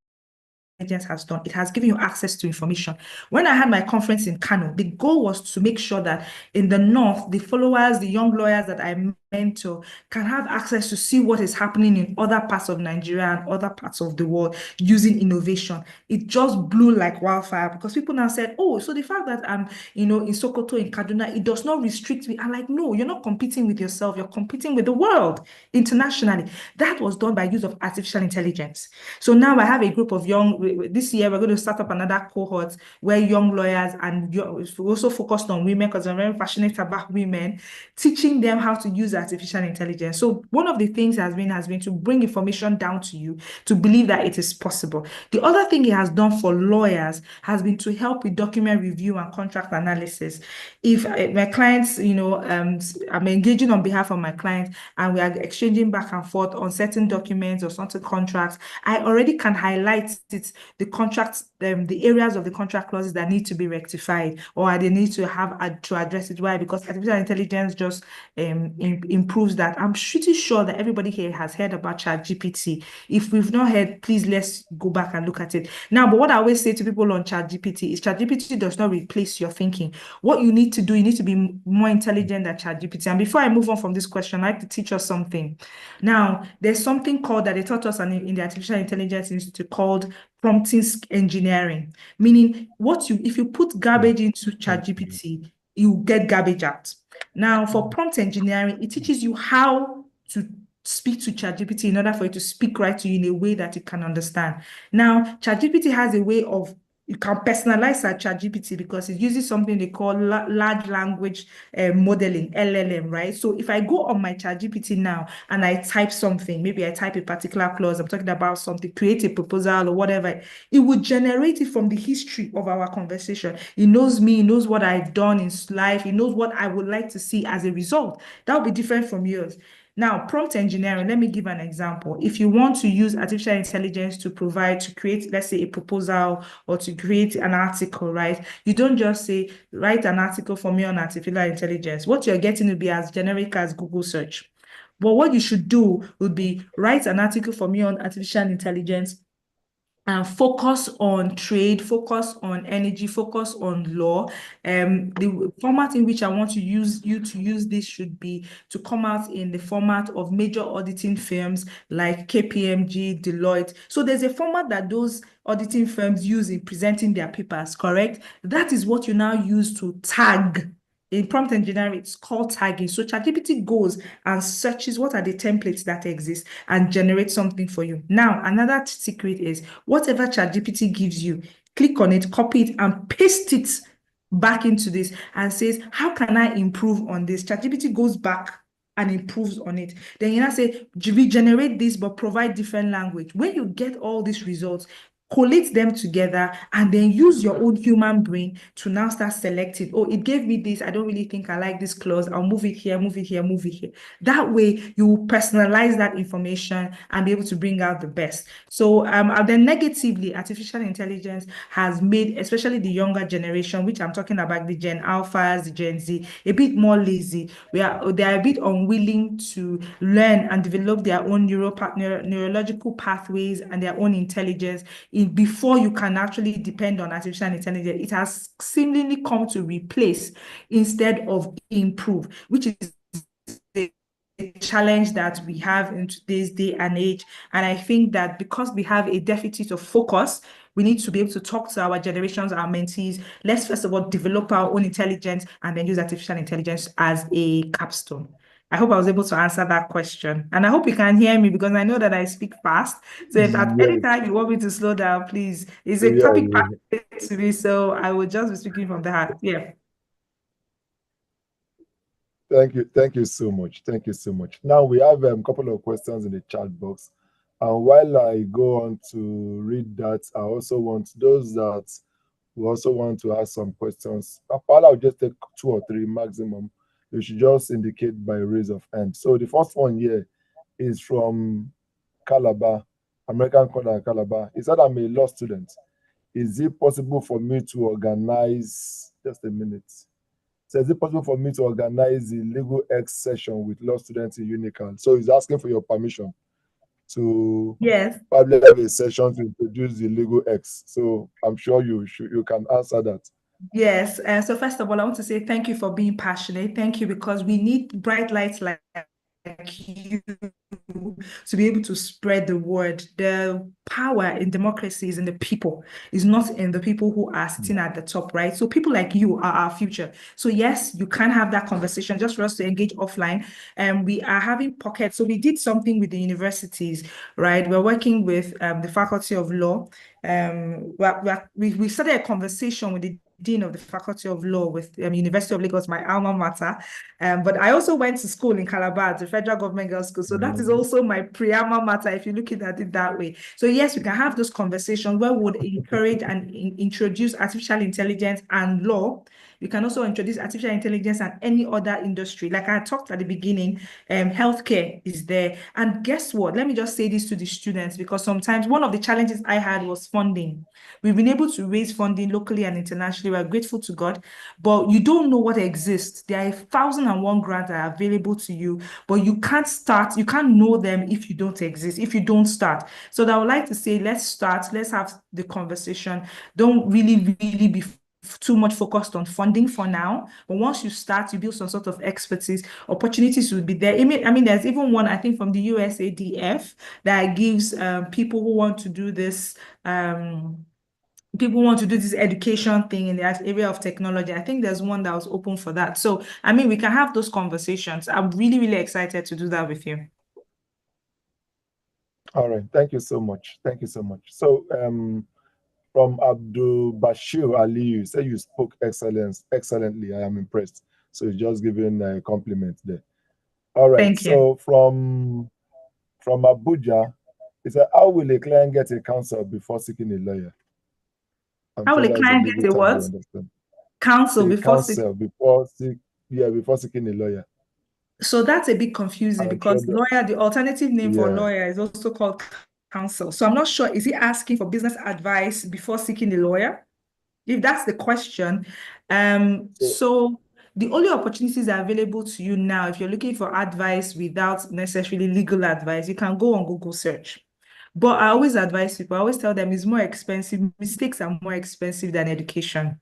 has done? It has given you access to information. When I had my conference in Kano, the goal was to make sure that in the North, the followers, the young lawyers that I mentor can have access to see what is happening in other parts of Nigeria and other parts of the world using innovation. It just blew like wildfire because people now said, oh, so the fact that I'm, in Sokoto, in Kaduna, it does not restrict me. I'm like, no, you're not competing with yourself. You're competing with the world internationally. That was done by use of artificial intelligence. So now I have a group of this year we're going to start up another cohort where young lawyers and we also focused on women because I'm very passionate about women, teaching them how to use artificial intelligence. So one of the things has been to bring information down to you to believe that it is possible. The other thing it has done for lawyers has been to help with document review and contract analysis. If my clients, I'm engaging on behalf of my clients and we are exchanging back and forth on certain documents or certain contracts, I already can highlight it, the contracts, the areas of the contract clauses that need to be rectified or they need to have to address it. Why? Because artificial intelligence just improves that. I'm pretty sure that everybody here has heard about ChatGPT. If we've not heard, please let's go back and look at it. Now, but what I always say to people on ChatGPT is ChatGPT does not replace your thinking. What you need to do, you need to be more intelligent than ChatGPT. And before I move on from this question, I'd like to teach us something. Now, there's something called that they taught us in the Artificial Intelligence Institute called prompting engineering, meaning if you put garbage into ChatGPT, you get garbage out. Now, for prompt engineering, it teaches you how to speak to ChatGPT in order for it to speak right to you in a way that you can understand. Now, ChatGPT has a way of you can personalize a ChatGPT because it uses something they call large language modeling, LLM, right? So if I go on my ChatGPT now and I type something, maybe I type a particular clause, I'm talking about something, create a proposal or whatever, it would generate it from the history of our conversation. It knows me, it knows what I've done in life, it knows what I would like to see as a result. That would be different from yours. Now, prompt engineering, let me give an example. If you want to use artificial intelligence to create, let's say, a proposal or to create an article, right? You don't just say, write an article for me on artificial intelligence. What you're getting will be as generic as Google search. But what you should do would be write an article for me on artificial intelligence and focus on trade, focus on energy, focus on law. The format in which I want to use this should be to come out in the format of major auditing firms like KPMG, Deloitte. So there's a format that those auditing firms use in presenting their papers, correct? That is what you now use to tag. In prompt engineering, it's called tagging. So ChatGPT goes and searches what are the templates that exist and generates something for you. Now, another secret is whatever ChatGPT gives you, click on it, copy it, and paste it back into this and says, how can I improve on this? ChatGPT goes back and improves on it. Then you now say, regenerate this, but provide different language. When you get all these results, collate them together, and then use your own human brain to now start selecting. Oh, it gave me this. I don't really think I like this clause. I'll move it here, move it here, move it here. That way, you will personalize that information and be able to bring out the best. So, and then negatively, artificial intelligence has made, especially the younger generation, which I'm talking about, the Gen Alphas, the Gen Z, a bit more lazy. They are a bit unwilling to learn and develop their own neurological pathways and their own intelligence before you can actually depend on artificial intelligence. It has seemingly come to replace instead of improve, which is the challenge that we have in today's day and age. And I think that because we have a deficit of focus, we need to be able to talk to our generations, our mentees. Let's first of all develop our own intelligence and then use artificial intelligence as a capstone. I hope I was able to answer that question. And I hope you can hear me because I know that I speak fast. So if at any Yes. time you want me to slow down, please. It's a Yeah, topic yeah. passionate to me, so I will just be speaking from the heart. Yeah. Thank you. Thank you so much. Thank you so much. Now we have a couple of questions in the chat box. And while I go on to read that, I also want those that who also want to ask some questions. I'll just take 2 or 3 maximum. You should just indicate by raise of hand. So the first one here is from Calabar, American Calabar. He said, I'm a law student. Is it possible for me to organize, just a minute. So is it possible for me to organize the Legal X session with law students in Unical? So he's asking for your permission to Yes. probably have a session to introduce the Legal X. So I'm sure you can answer that. Yes. So first of all, I want to say thank you for being passionate. Thank you, because we need bright lights like you to be able to spread the word. The power in democracy is in the people, is not in the people who are sitting at the top, right? So people like you are our future. So yes, you can have that conversation just for us to engage offline. And we are having pockets. So we did something with the universities, right? We're working with the Faculty of Law. We started a conversation with the Dean of the Faculty of Law with University of Lagos, my alma mater. But I also went to school in Calabar, the Federal Government Girls School. So that is also my pre-alma mater, if you look at it that way. So yes, we can have those conversations where we would encourage and introduce artificial intelligence and law. We can also introduce artificial intelligence and any other industry. Like I talked at the beginning, healthcare is there. And guess what? Let me just say this to the students, because sometimes one of the challenges I had was funding. We've been able to raise funding locally and internationally. We're grateful to God, but you don't know what exists. There are 1,001 grants that are available to you, but you can't start, you can't know them if you don't exist, if you don't start. So I would like to say, let's start, let's have the conversation. Don't really be too much focused on funding for now, but once you start, you build some sort of expertise, opportunities will be there. I mean, there's even one, I think, from the USADF that gives people who want to do this education thing in the area of technology. I think there's one that was open for that. So, I mean, we can have those conversations. I'm really, really excited to do that with you. All right. Thank you so much. Thank you so much. So, from Abdul Bashir Ali, you say you spoke excellently. I am impressed. So you're just giving a compliment there. All right. Thank you. So from Abuja, he said, how will a client get a counsel before seeking a lawyer? How will a client get a what? Counsel before seeking a lawyer. So that's a bit confusing because lawyer, the alternative name for lawyer is also called counsel. So I'm not sure, is he asking for business advice before seeking a lawyer? If that's the question. So the only opportunities that are available to you now, if you're looking for advice without necessarily legal advice, you can go on Google search. But I always advise people, I always tell them it's more expensive. Mistakes are more expensive than education.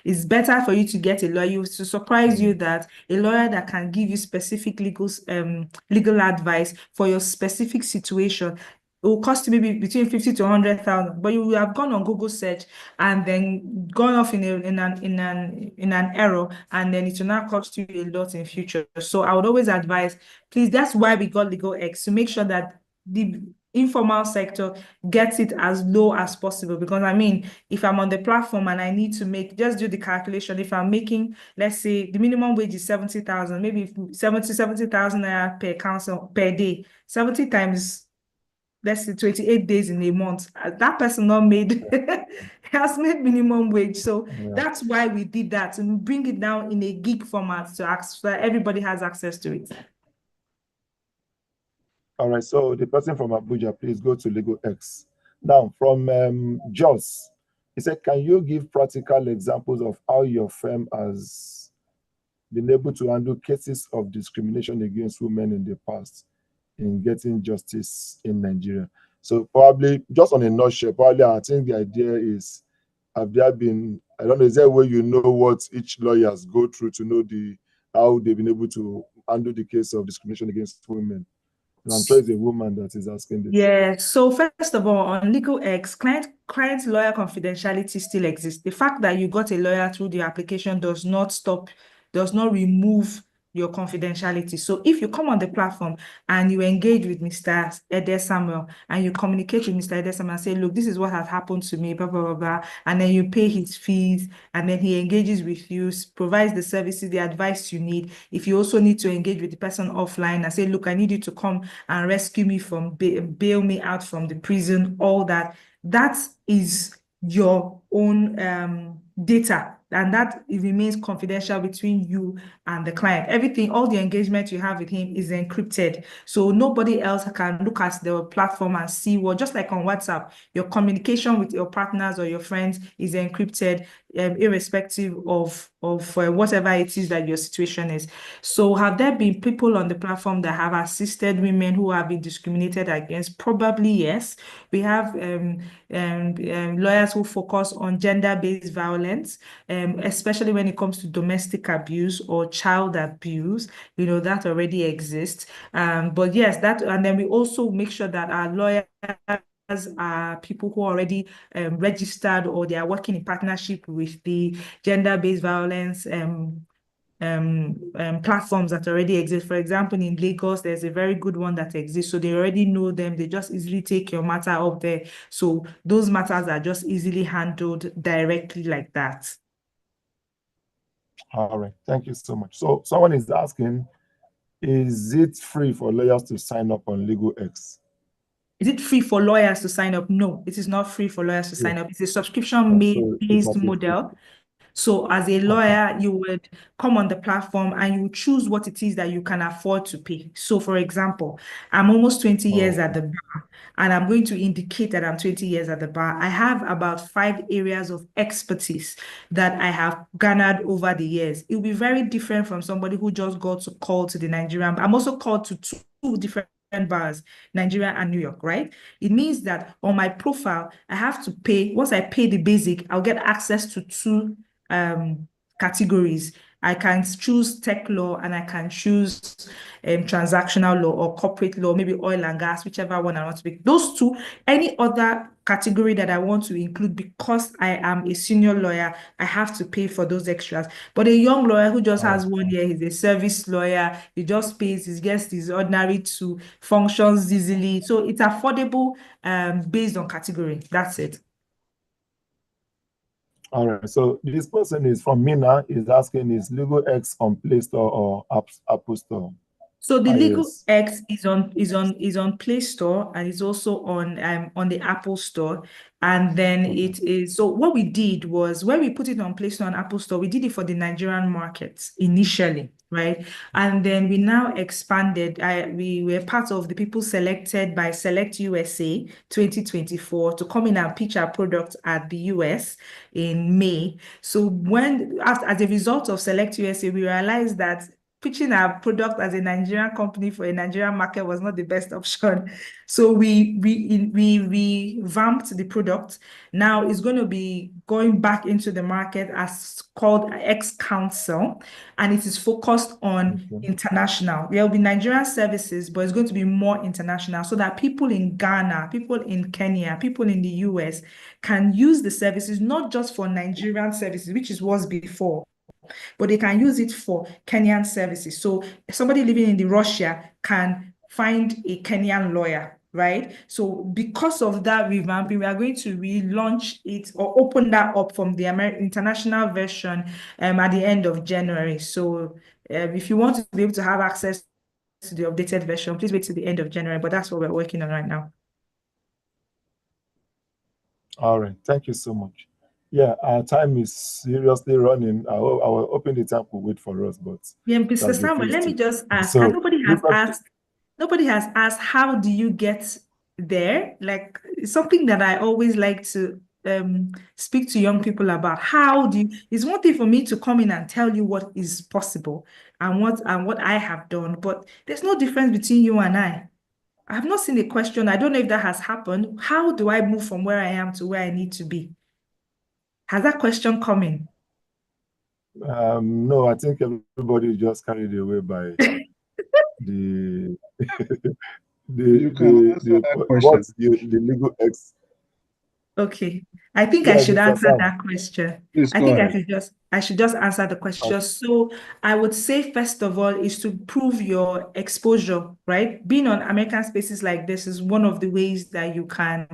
It's better for you to get a lawyer. To surprise you that a lawyer that can give you specific legal advice for your specific situation, it will cost you maybe between 50 to 100,000, but you will have gone on Google search and then gone off in an error, and then it will not cost you a lot in future. So I would always advise, please, that's why we got Legal X, to make sure that the informal sector gets it as low as possible. Because I mean, if I'm on the platform and I need to just do the calculation, if I'm making, let's say the minimum wage is 70,000, maybe 70,000 per council per day, 70 times let's say 28 days in a month, that person not made has made minimum wage. So that's why we did that, and bring it down in a gig format so that everybody has access to it. All right, so the person from Abuja, please go to Legal X. Now, from Joss, he said, can you give practical examples of how your firm has been able to handle cases of discrimination against women in the past in getting justice in Nigeria? So probably, just on a nutshell, probably I think the idea is, have there been, I don't know, is there a way you know what each lawyers go through to know how they've been able to handle the case of discrimination against women? And I'm sure it's a woman that is asking this. Yeah, so first of all, on Legal X, client lawyer confidentiality still exists. The fact that you got a lawyer through the application does not remove your confidentiality. So if you come on the platform and you engage with Mr. Ede Samuel and you communicate with Mr. Ede Samuel and say, look, this is what has happened to me, blah, blah, blah, blah, and then you pay his fees, and then he engages with you, provides the services, the advice you need. If you also need to engage with the person offline and say, look, I need you to come and rescue me from, bail me out from the prison, all that is your own data, and that it remains confidential between you and the client. Everything, all the engagement you have with him is encrypted. So nobody else can look at the platform and see what, just like on WhatsApp, your communication with your partners or your friends is encrypted, irrespective of whatever it is that your situation is. So have there been people on the platform that have assisted women who have been discriminated against? Probably yes. We have lawyers who focus on gender-based violence, especially when it comes to domestic abuse or child abuse. That already exists. But yes, and then we also make sure that our lawyers are people who are already registered, or they are working in partnership with the gender-based violence platforms that already exist. For example, in Lagos, there's a very good one that exists. So they already know them. They just easily take your matter up there. So those matters are just easily handled directly like that. All right, thank you so much. So someone is asking, is it free for lawyers to sign up on Legal X? Is it free for lawyers to sign up? No, it is not free for lawyers to sign up. It's a So subscription-based model. So as a lawyer, you would come on the platform and you choose what it is that you can afford to pay. So for example, I'm almost 20 years at the bar, and I'm going to indicate that I'm 20 years at the bar. I have about 5 areas of expertise that I have garnered over the years. It will be very different from somebody who just got to call to the Nigerian. I'm also called to 2 different bars, Nigeria and New York, right? It means that on my profile, I have to pay. Once I pay the basic, I'll get access to 2 categories. I can choose tech law, and I can choose transactional law or corporate law, maybe oil and gas, whichever one I want to pick. Those 2, any other category that I want to include, because I am a senior lawyer, I have to pay for those extras. But a young lawyer who just has 1 year, he's a service lawyer, he just pays, he gets his ordinary 2, functions easily. So it's affordable based on category. That's it. All right, so this person is from Mina, is asking, is Legal X on Play Store or Apple Store? So the Legal X is on Play Store, and it's also on the Apple Store. And then it is, so what we did was, when we put it on Play Store and Apple Store, we did it for the Nigerian markets initially, right? And then we now expanded. We were part of the people selected by Select USA 2024 to come in and pitch our product at the US in May. So as a result of Select USA, we realized that pitching our product as a Nigerian company for a Nigerian market was not the best option. So we revamped the product. Now it's going to be going back into the market as called X Council, and it is focused on international. There will be Nigerian services, but it's going to be more international, so that people in Ghana, people in Kenya, people in the US can use the services, not just for Nigerian services, which was before, but they can use it for Kenyan services. So somebody living in Russia can find a Kenyan lawyer, right? So because of that revamping, we are going to relaunch it or open that up from the international version at the end of January. So if you want to be able to have access to the updated version, please wait till the end of January, but that's what we're working on right now. All right, thank you so much. Yeah, our time is seriously running. I will open the time to wait for us, but Yeah, it Mr. has Samuel, refused let me to. just ask, and So, you can- nobody has asked, how do you get there? Like, it's something that I always like to speak to young people about. How do you, it's one thing for me to come in and tell you what is possible and what I have done, but there's no difference between you and I. I have not seen a question. I don't know if that has happened. How do I move from where I am to where I need to be? Has that question come in? no, I think everybody is just carried away by the You can answer that what question. the legal ex. Okay. I think I Yeah, should Mr. answer Sam. that question. Please I go think ahead. I should just answer the question. Okay. So I would say, first of all, is to prove your exposure, right? Being on American spaces like this is one of the ways that you can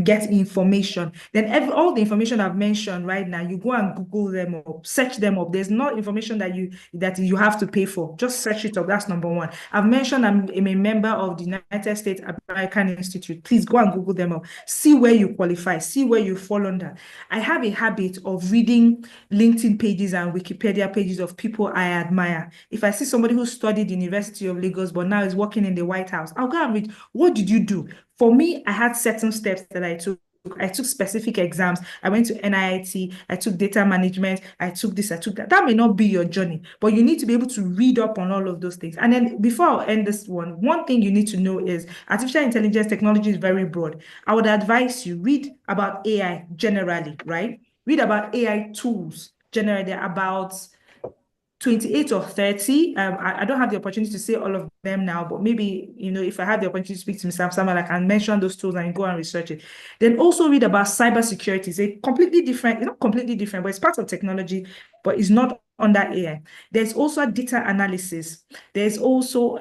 get information. Then all the information I've mentioned right now, you go and Google them up, search them up. There's no information that you have to pay for. Just search it up. That's number one. I've mentioned I'm a member of the United States American Institute. Please go and Google them up. See where you qualify, see where you fall under. I have a habit of reading LinkedIn pages and Wikipedia pages of people I admire. If I see somebody who studied the University of Lagos but now is working in the White House, I'll go and read, what did you do? For me, I had certain steps that I took. I took specific exams. I went to NIT. I took data management. I took this. I took that. That may not be your journey, but you need to be able to read up on all of those things. And then before I end this one thing you need to know is artificial intelligence technology is very broad. I would advise you read about AI generally, right? Read about AI tools generally, about 28 or 30. I don't have the opportunity to say all of them now, but maybe, if I have the opportunity to speak to Mr. Samuel, I can mention those tools and go and research it. Then also read about cybersecurity. It's a completely different, not completely different, but it's part of technology, but it's not under AI. There's also data analysis. So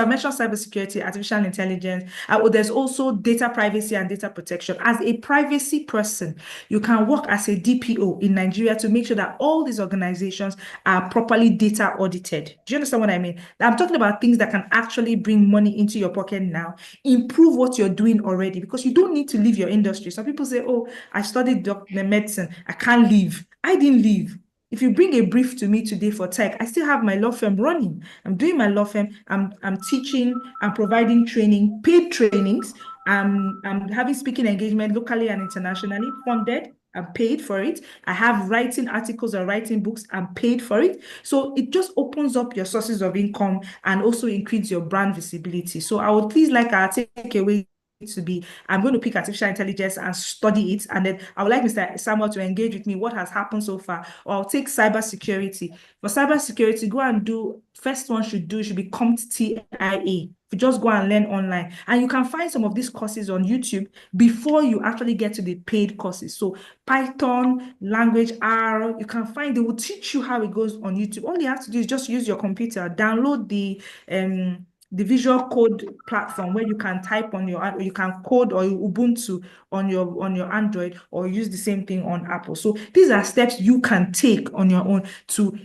I mentioned cybersecurity, artificial intelligence. There's also data privacy and data protection. As a privacy person, you can work as a DPO in Nigeria to make sure that all these organizations are properly data audited. Do you understand what I mean? I'm talking about things that can actually bring money into your pocket now, improve what you're doing already, because you don't need to leave your industry. Some people say, oh, I studied medicine, I can't leave. I didn't leave. If you bring a brief to me today for tech, I still have my law firm running. I'm doing my law firm. I'm teaching. I'm providing training, paid trainings. I'm having speaking engagement locally and internationally, funded. I'm paid for it. I have writing articles or writing books. I'm paid for it. So it just opens up your sources of income and also increase your brand visibility. So I would please like our takeaway to be, I'm going to pick artificial intelligence and study it. And then I would like Mr. Samuel to engage with me what has happened so far. Or I'll take cybersecurity. For cybersecurity, go and do, first one should be CompTIA. You just go and learn online. And you can find some of these courses on YouTube before you actually get to the paid courses. So Python, language R, you can find, they will teach you how it goes on YouTube. All you have to do is just use your computer, download the Visual Code platform where you can type on you can code or Ubuntu on your Android, or use the same thing on Apple. So these are steps you can take on your own to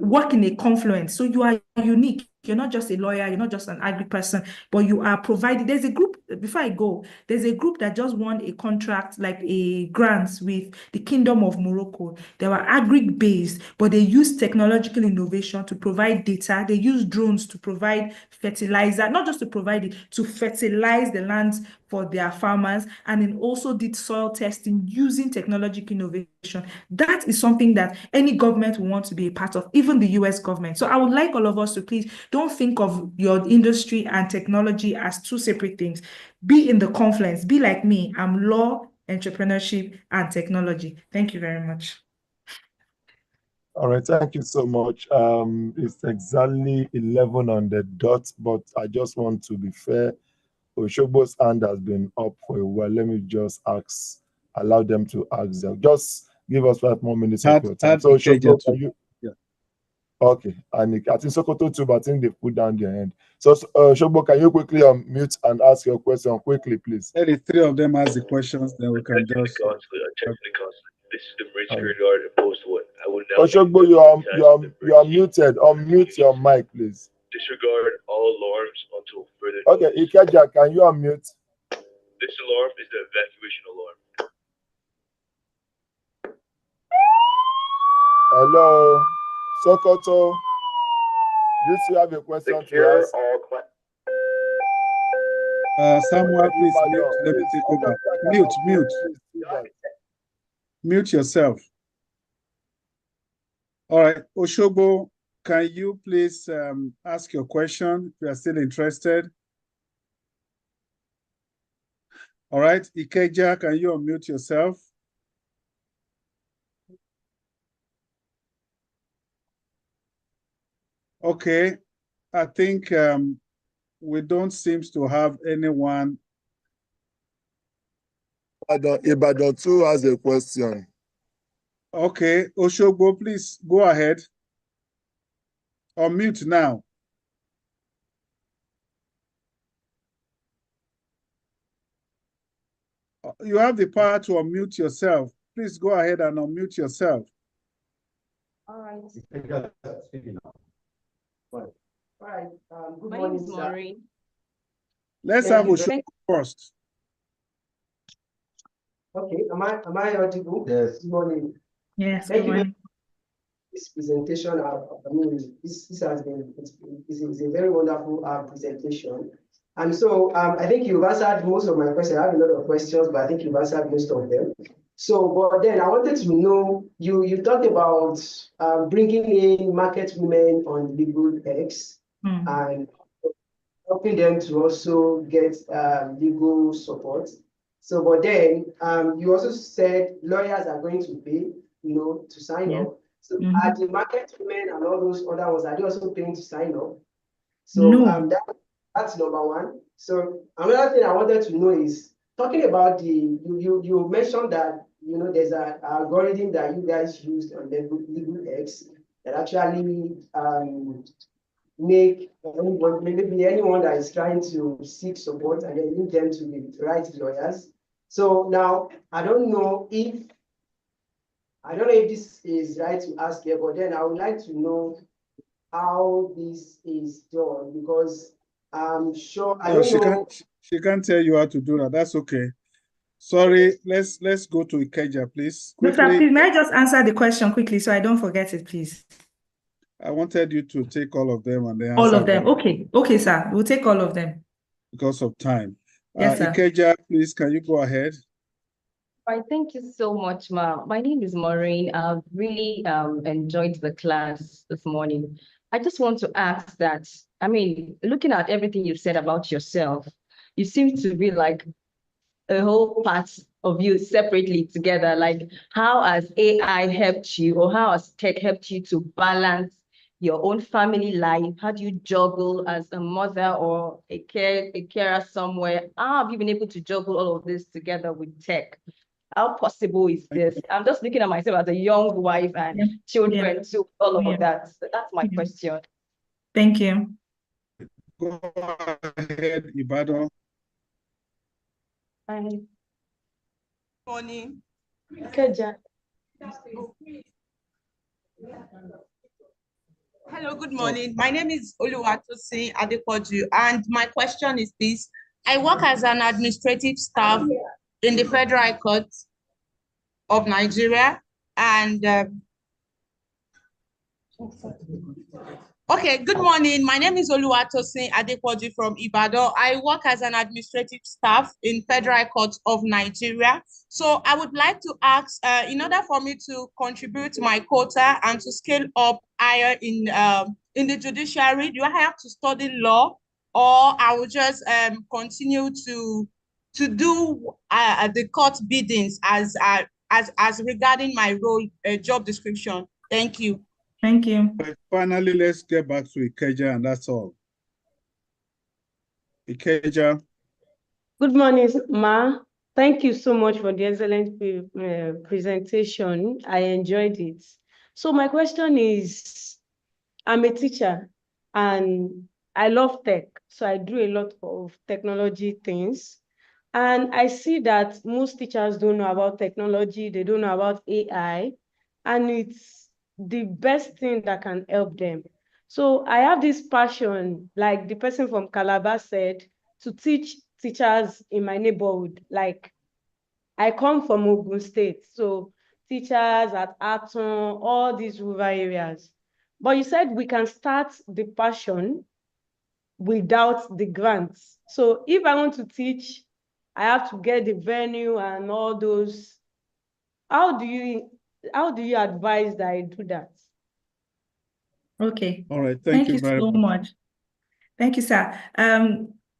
work in a confluence. So you are unique. You're not just a lawyer, you're not just an agri person, but you are provided. There's a group, before I go, there's a group that just won a contract, like a grant with the Kingdom of Morocco. They were agri-based, but they use technological innovation to provide data. They use drones to provide fertilizer, not just to provide it, to fertilize the lands for their farmers, and then also did soil testing using technological innovation. That is something that any government will want to be a part of, even the US government. So I would like all of us to please don't think of your industry and technology as two separate things. Be in the confluence. Be like me. I'm law, entrepreneurship, and technology. Thank you very much. All right, thank you so much. It's exactly 11 on the dot, but I just want to be fair. Oshogbo's hand has been up for a while. Let me just allow them to ask them. Just give us 5 more minutes of your time. So Oshogbo, can you? Yeah. Okay, and I think Sokoto too, but I think they put down their hand. So Oshogbo, can you quickly unmute and ask your question quickly, please? Let the three of them ask the questions, then we can just. This is the bridge regard post what I will now. Oshogbo, you are muted. Unmute your mic, please. Disregard all alarms until further. Okay, Ikeja, can you unmute? This alarm is the evacuation alarm. Hello, Sokoto. Do you have a question to ask? Samuel, please mute. Let me take over. Mute. Mute yourself. All right, Oshobo, can you please ask your question if you are still interested? All right, Ikeja, can you unmute yourself? Okay, I think we don't seem to have anyone. Ibadan too has a question. Okay, Oshobo, please go ahead. Unmute now. You have the power to unmute yourself. Please go ahead and unmute yourself. All right. Good morning, Maureen. Let's have Oshobo first. Okay, am I audible? Yes. Good morning. Yes, Thank good you very morning. much for this presentation. I mean, this has been it's a very wonderful presentation. And so I think you've answered most of my questions. I have a lot of questions, but I think you've answered most of them. So, but then I wanted to know, you talked about bringing in market women on Legal X and helping them to also get legal support. So, but then you also said lawyers are going to pay, to sign up. So are the market women and all those other ones, are they also paying to sign up? So No. that's number one. So another thing I wanted to know is talking about you mentioned that there's an algorithm that you guys used on Legal X that actually make maybe anyone that is trying to seek support and then link them to the right lawyers. So now I don't know if this is right to ask here, but then I would like to know how this is done, because I'm sure I don't know. She can't tell you how to do that. That's okay. Sorry, let's go to Ikeja, please. Quickly. No, sir, please, may I just answer the question quickly so I don't forget it, please? I wanted you to take all of them and then answer all of them. them. Okay, sir. We'll take all of them. Because of time. Yes, sir. Ikeja, please, can you go ahead? Right, thank you so much, Ma. My name is Maureen. I've really enjoyed the class this morning. I just want to ask that, I mean, looking at everything you've said about yourself, you seem to be like a whole part of you separately together. Like, how has AI helped you, or how has tech helped you to balance your own family life? How do you juggle as a mother or a carer somewhere? How have you been able to juggle all of this together with tech? How possible is this? I'm just looking at myself as a young wife and children, so all of that. So that's my question. Thank you. Go ahead, Ibadan. Hi. Morning. Hello, good morning. My name is Oluwatosin Adepoju, and my question is this. I work as an administrative staff in the Federal High Court of Nigeria, and okay, good morning. My name is Oluwatosin Adepoju from Ibadan. I work as an administrative staff in Federal High Court of Nigeria. So I would like to ask, in order for me to contribute my quota and to scale up higher in the judiciary, do I have to study law, or I will just continue to do the court biddings as regarding my role, job description? Thank you. Thank you. But finally, let's get back to Ikeja, and that's all. Ikeja. Good morning, Ma. Thank you so much for the excellent presentation. I enjoyed it. So my question is, I'm a teacher and I love tech. So I do a lot of technology things. And I see that most teachers don't know about technology. They don't know about AI. And it's the best thing that can help them. So I have this passion, like the person from Calabar said, to teach teachers in my neighborhood. Like, I come from Ogun State, so teachers at Aton, all these rural areas. But you said we can start the passion without the grants. So if I want to teach, I have to get the venue and all those. How do you advise that I do that? Okay. All right. Thank Thank you you very so much. much. Thank you, sir.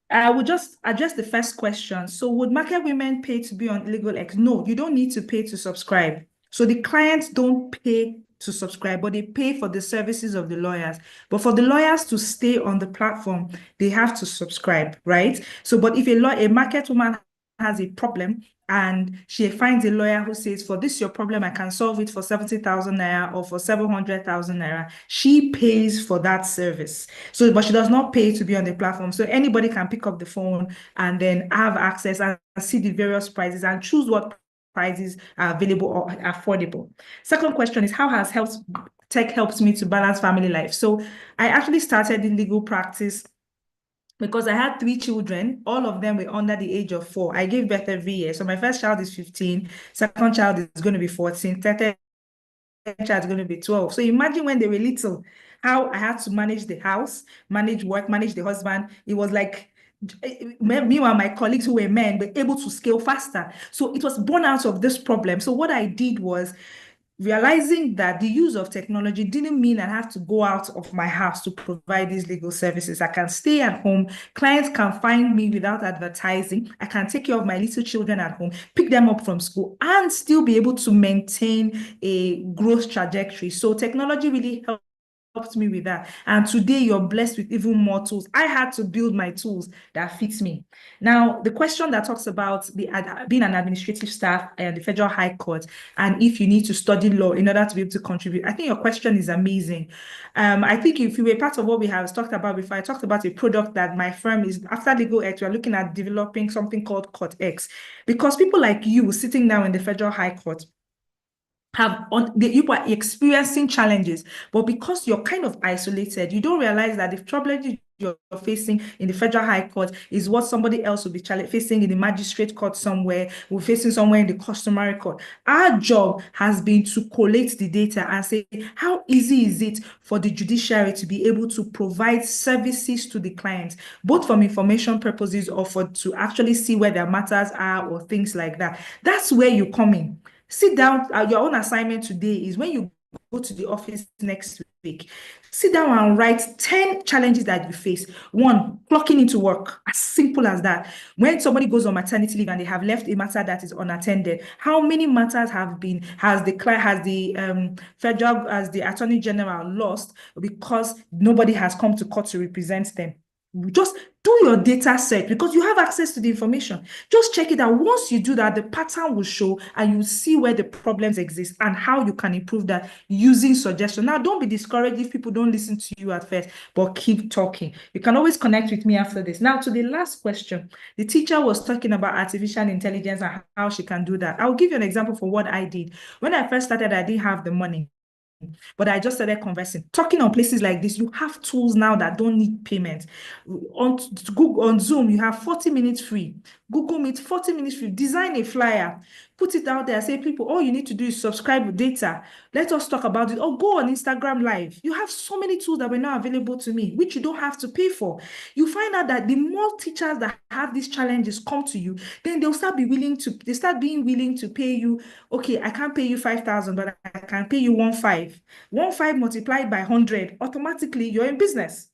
I will just address the first question. So would market women pay to be on Legal X? No, you don't need to pay to subscribe. So the clients don't pay to subscribe, but they pay for the services of the lawyers. But for the lawyers to stay on the platform, they have to subscribe, right? So, but if a market woman has a problem and she finds a lawyer who says, for this your problem, I can solve it for 70,000 naira or for 700,000 naira, she pays for that service. So, but she does not pay to be on the platform. So anybody can pick up the phone and then have access and see the various prices and choose what prices are available or affordable. Second question is, how has tech helped me to balance family life? So I actually started in legal practice because I had 3 children. All of them were under the age of 4. I gave birth every year. So my first child is 15, second child is going to be 14, third child is going to be 12. So imagine when they were little, how I had to manage the house, manage work, manage the husband. It was like meanwhile, my colleagues who were men were able to scale faster. So it was born out of this problem. So what I did was realizing that the use of technology didn't mean I have to go out of my house to provide these legal services. I can stay at home. Clients can find me without advertising. I can take care of my little children at home, pick them up from school, and still be able to maintain a growth trajectory. So technology really helped me with that. And today you're blessed with even more tools. I had to build my tools that fit me. Now, the question that talks about being an administrative staff at the Federal High Court and if you need to study law in order to be able to contribute, I think your question is amazing. I think if you were part of what we have talked about before, I talked about a product that my firm is, after Legal X, we're looking at developing something called Court X, because people like you sitting now in the Federal High Court you are experiencing challenges, but because you're kind of isolated, you don't realize that the problem you're facing in the Federal High Court is what somebody else will be facing in the magistrate court somewhere, we're facing somewhere in the customary court. Our job has been to collate the data and say, how easy is it for the judiciary to be able to provide services to the client, both from information purposes or to actually see where their matters are or things like that. That's where you come in. Sit down. Your own assignment today is when you go to the office next week, sit down and write 10 challenges that you face. 1, clocking into work, as simple as that. When somebody goes on maternity leave and they have left a matter that is unattended, how many matters has the Attorney General lost because nobody has come to court to represent them? Just do your data set because you have access to the information. Just check it out. Once you do that, the pattern will show and you see where the problems exist and how you can improve that using suggestions. Now, don't be discouraged if people don't listen to you at first, but keep talking. You can always connect with me after this. Now, to the last question, the teacher was talking about artificial intelligence and how she can do that. I'll give you an example for what I did. When I first started, I didn't have the money, but I just started conversing. Talking on places like this, you have tools now that don't need payment. On Zoom, you have 40 minutes free. Google Meet, 40 minutes free. Design a flyer. Put it out there. Say, people, all you need to do is subscribe with data. Let us talk about it. Or go on Instagram Live. You have so many tools that were now available to me, which you don't have to pay for. You find out that the more teachers that have these challenges come to you, then they'll start being willing to pay you. Okay, I can't pay you 5,000, but I can pay you 1.5. 1.5 multiplied by 100, automatically you're in business.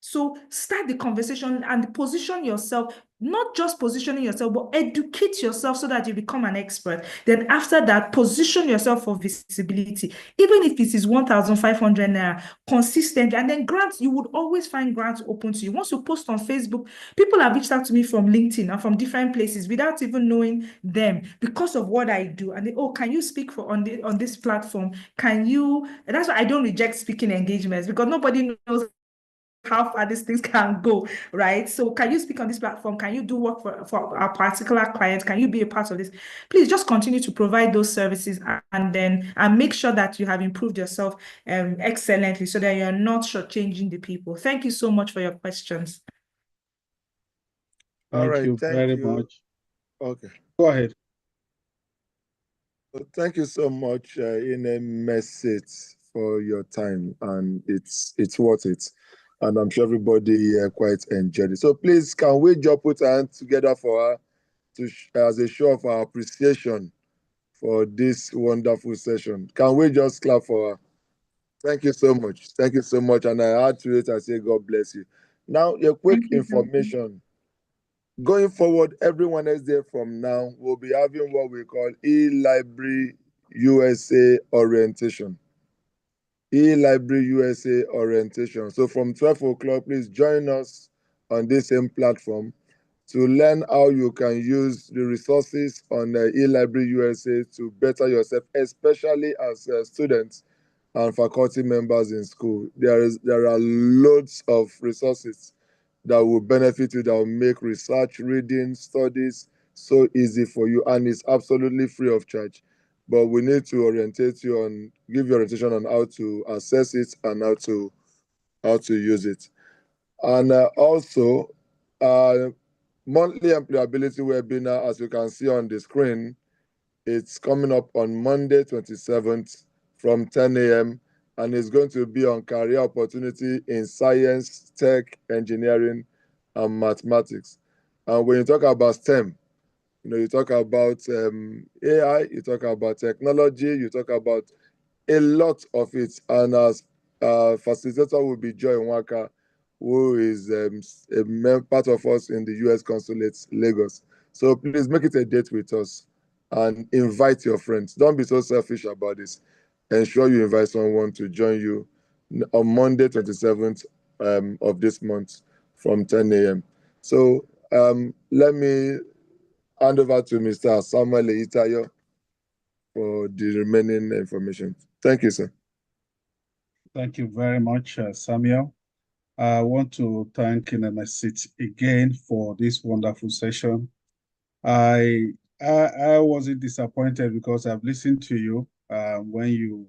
So start the conversation and position yourself, not just positioning yourself, but educate yourself so that you become an expert. Then after that, position yourself for visibility. Even if it is 1,500 naira consistently, and then grants, you would always find grants open to you. Once you post on Facebook, people have reached out to me from LinkedIn and from different places without even knowing them because of what I do. And they, oh, can you speak on this platform? Can you? And that's why I don't reject speaking engagements, because nobody knows how far these things can go, right? So can you speak on this platform? Can you do work for a particular client? Can you be a part of this? Please just continue to provide those services and make sure that you have improved yourself excellently so that you're not shortchanging the people. Thank you so much for your questions. Thank you very much. Okay. Go ahead. So thank you so much, Inemesit, for your time, and it's worth it. And I'm sure everybody quite enjoyed it. So please, can we just put our hands together for her as a show of our appreciation for this wonderful session? Can we just clap for her? Thank you so much. Thank you so much. And I add to it, I say, God bless you. Now, a quick information. Going forward, every Wednesday from now, we'll be having what we call e-library USA orientation. E-library USA orientation. So from 12 o'clock, please join us on this same platform to learn how you can use the resources on e-library USA to better yourself, especially as students and faculty members in school. There are loads of resources that will benefit you, that will make research, reading, studies so easy for you, and it's absolutely free of charge. But we need to orientate you on, give you orientation on how to access it and how to use it. And also, monthly employability webinar, as you can see on the screen, it's coming up on Monday, 27th from 10 a.m. and it's going to be on career opportunity in science, tech, engineering, and mathematics. And when you talk about STEM, you talk about AI, you talk about technology, you talk about a lot of it. And as facilitator will be Joy Nwaka, who is a part of us in the US Consulate, Lagos. So please make it a date with us and invite your friends. Don't be so selfish about this. Ensure you invite someone to join you on Monday, 27th of this month from 10 a.m. So let me hand over to Mr. Samuel Itayo for the remaining information. Thank you, sir. Thank you very much, Samuel. I want to thank Inemesit again for this wonderful session. I wasn't disappointed because I've listened to you when you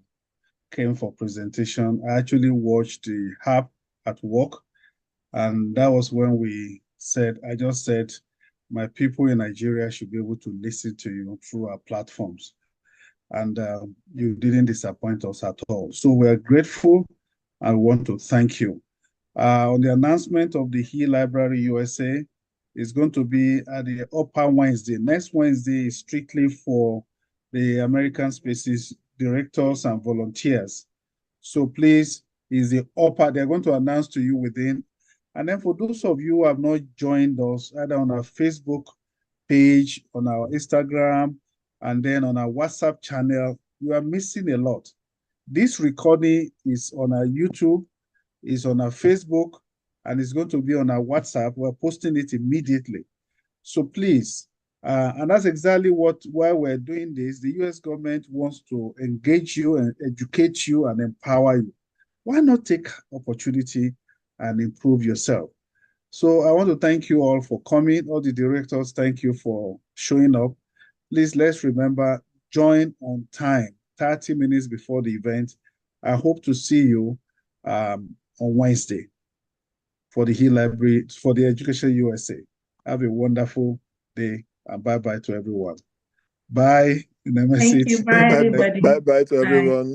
came for presentation. I actually watched the app at work, and that was when I just said, my people in Nigeria should be able to listen to you through our platforms. And you didn't disappoint us at all. So we're grateful and want to thank you. On the announcement of the e-library USA, is going to be at the upper Wednesday. Next Wednesday is strictly for the American Spaces directors and volunteers. So please, is the upper, they're going to announce to you within. And then for those of you who have not joined us, either on our Facebook page, on our Instagram, and then on our WhatsApp channel, you are missing a lot. This recording is on our YouTube, is on our Facebook, and it's going to be on our WhatsApp. We're posting it immediately. So please, and that's exactly why we're doing this. The US government wants to engage you and educate you and empower you. Why not take opportunity and improve yourself? So I want to thank you all for coming. All the directors, thank you for showing up. Please, let's remember, join on time, 30 minutes before the event. I hope to see you on Wednesday for the e-library, for the Education USA. Have a wonderful day, and bye-bye to everyone. Bye. Thank you. Bye, everybody. Bye-bye to everyone.